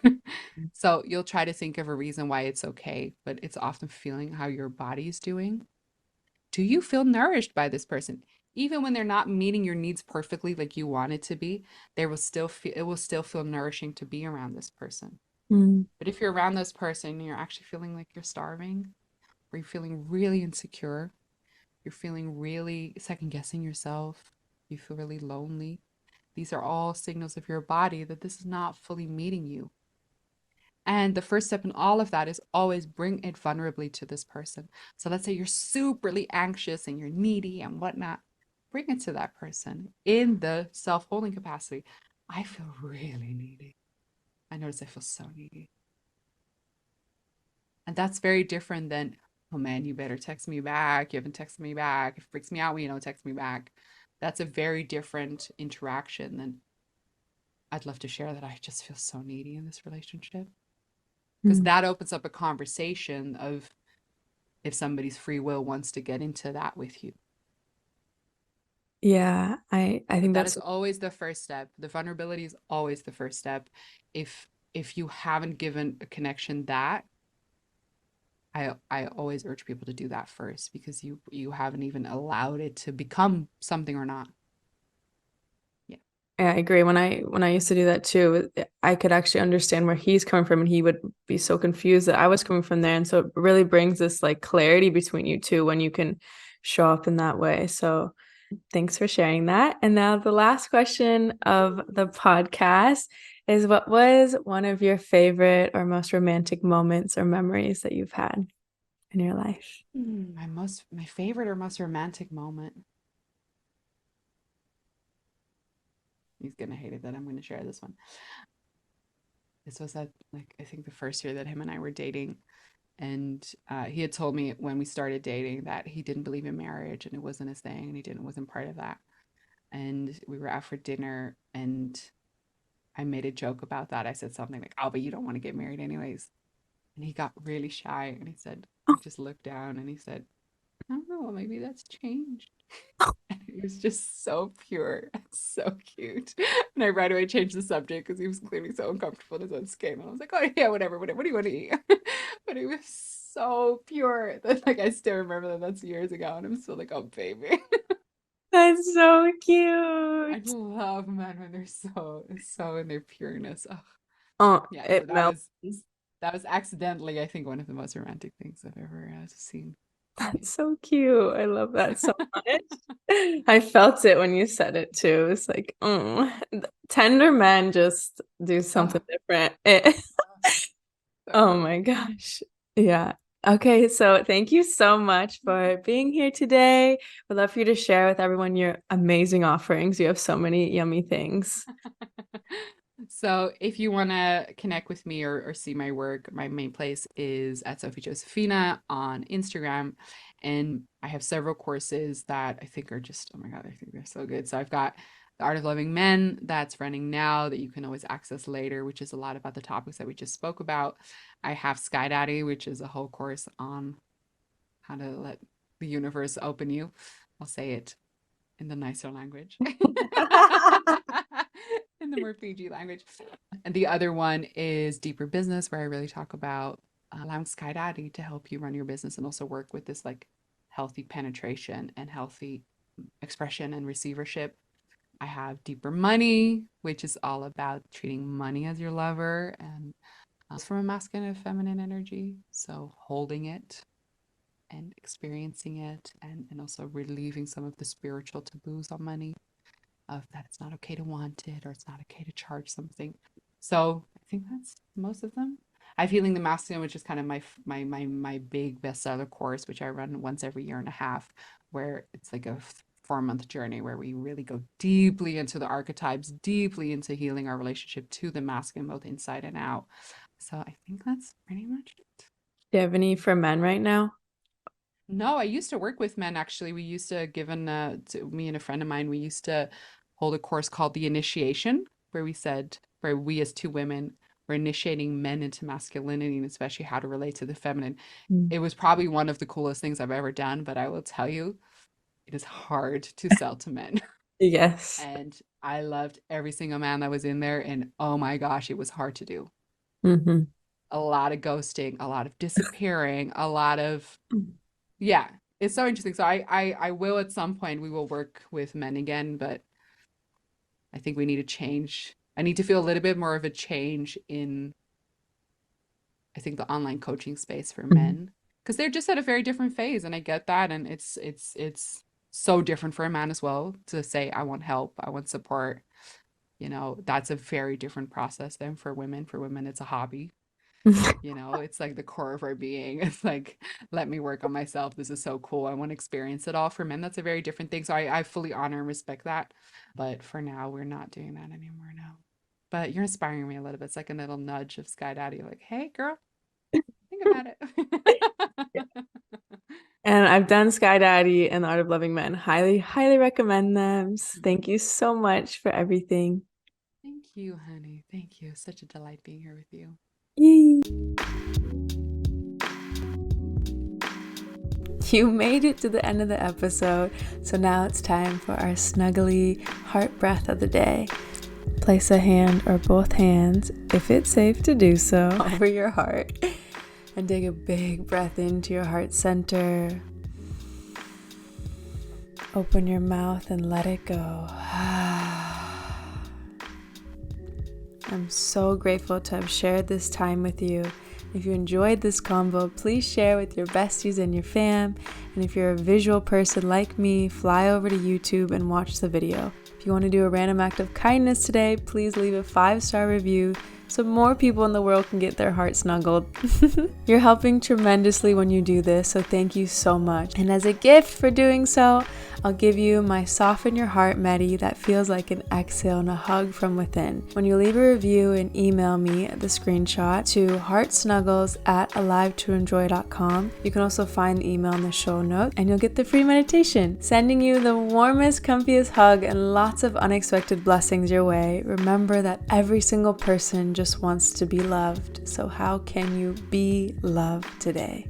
So you'll try to think of a reason why it's okay, but it's often feeling how your body is doing. Do you feel nourished by this person? Even when they're not meeting your needs perfectly like you want it to be, it will still feel nourishing to be around this person. Mm. But if you're around this person and you're actually feeling like you're starving, or you're feeling really insecure, you're feeling really second guessing yourself, you feel really lonely, these are all signals of your body that this is not fully meeting you. And the first step in all of that is always bring it vulnerably to this person. So let's say you're superly anxious and you're needy and whatnot. Bring it to that person in the self-holding capacity. I feel really needy. I notice I feel so needy. And that's very different than, oh man, you better text me back. You haven't texted me back. It freaks me out when you don't text me back. That's a very different interaction than, I'd love to share that I just feel so needy in this relationship. Because Mm. that opens up a conversation of if somebody's free will wants to get into that with you. Yeah, I But think that that's is always the first step. The vulnerability is always the first step. If you haven't given a connection that, I always urge people to do that first because you haven't even allowed it to become something or not. Yeah. yeah, I agree. When I used to do that too, I could actually understand where he's coming from, and he would be so confused that I was coming from there. And so it really brings this like clarity between you two when you can show up in that way. So thanks for sharing that. And now the last question of the podcast is, what was one of your favorite or most romantic moments or memories that you've had in your life? My favorite or most romantic moment. He's gonna hate it that I'm gonna share this one. This was at like I think the first year that him and I were dating, and he had told me when we started dating that he didn't believe in marriage and it wasn't his thing and he didn't wasn't part of that. And we were out for dinner and I made a joke about that. I said something like, "Oh, but you don't want to get married anyways." And he got really shy and he said, he just looked down and he said, "I don't know, maybe that's changed." And he was just so pure and so cute. And I right away changed the subject because he was clearly so uncomfortable in his own skin. And I was like, "Oh yeah, whatever, whatever. What do you want to eat?" But he was so pure that like I still remember that that's years ago, and I'm still like, "Oh baby." That's so I cute. love men when they're so in their pureness. Oh, Oh, yeah. So it melts. that was accidentally, I think, one of the most romantic things I've ever seen. Yeah. That's so cute. I love that so much. I felt it when you said it too. It's like, tender men just do something Oh, different. so Oh good. my gosh. Yeah. Okay, so thank you so much for being here today. We'd love for you to share with everyone your amazing offerings. You have so many yummy things. So if you want to connect with me or see my work, my main place is at Sophie Josefina on Instagram. And I have several courses that I think are just, oh my God, I think they're so good. So I've got The Art of Loving Men that's running now that you can always access later, which is a lot about the topics that we just spoke about. I have Skydaddy, which is a whole course on how to let the universe open you. I'll say it in the nicer language. In the more PG language. And the other one is Deeper Business, where I really talk about allowing Skydaddy to help you run your business and also work with this like healthy penetration and healthy expression and receivership. I have Deeper Money, which is all about treating money as your lover and from a masculine and feminine energy. So holding it and experiencing it and also relieving some of the spiritual taboos on money of that it's not okay to want it or it's not okay to charge something. So I think that's most of them. I have Healing the Masculine, which is kind of my big bestseller course, which I run once every year and a half, where it's like a 4-month journey where we really go deeply into the archetypes, deeply into healing our relationship to the masculine, both inside and out. So I think that's pretty much it. Do you have any for men right now? No, I used to work with men actually. We used to me and a friend of mine, we used to hold a course called The Initiation, where we said, where we as two women were initiating men into masculinity and especially how to relate to the feminine. Mm. It was probably one of the coolest things I've ever done, but I will tell you, it is hard to sell to men. Yes. And I loved every single man that was in there, and oh my gosh, it was hard to do. Hmm. A lot of ghosting, a lot of disappearing, a lot of yeah, it's so interesting. So I will at some point we will work with men again, but I think we need to change. I need to feel a little bit more of a change in I think the online coaching space for men because they're just at a very different phase, and I get that, and it's so different for a man as well to say I want help, I want support. You know, that's a very different process than for women. For women, it's a hobby. You know, it's like the core of our being. It's like, let me work on myself. This is so cool. I want to experience it all. For men, that's a very different thing. So I fully honor and respect that. But for now, we're not doing that anymore. No. But you're inspiring me a little bit. It's like a little nudge of Sky Daddy, like, hey, girl, think about it. And I've done Sky Daddy and The Art of Loving Men. Highly, highly recommend them. Thank you so much for everything. Thank you, honey. Thank you. Such a delight being here with you. Yay! You made it to the end of the episode, so now it's time for our snuggly heart breath of the day. Place a hand or both hands, if it's safe to do so, over your heart and take a big breath into your heart center. Open your mouth and let it go. I'm so grateful to have shared this time with you. If you enjoyed this convo, please share with your besties and your fam. And if you're a visual person like me, fly over to YouTube and watch the video. If you want to do a random act of kindness today, please leave a 5-star review so more people in the world can get their heart snuggled. You're helping tremendously when you do this, so thank you so much. And as a gift for doing so, I'll give you my Soften Your Heart Medi that feels like an exhale and a hug from within. When you leave a review and email me the screenshot to heartsnuggles@alivetoenjoy.com, you can also find the email in the show notes and you'll get the free meditation. Sending you the warmest, comfiest hug and lots of unexpected blessings your way. Remember that every single person just wants to be loved. So how can you be loved today?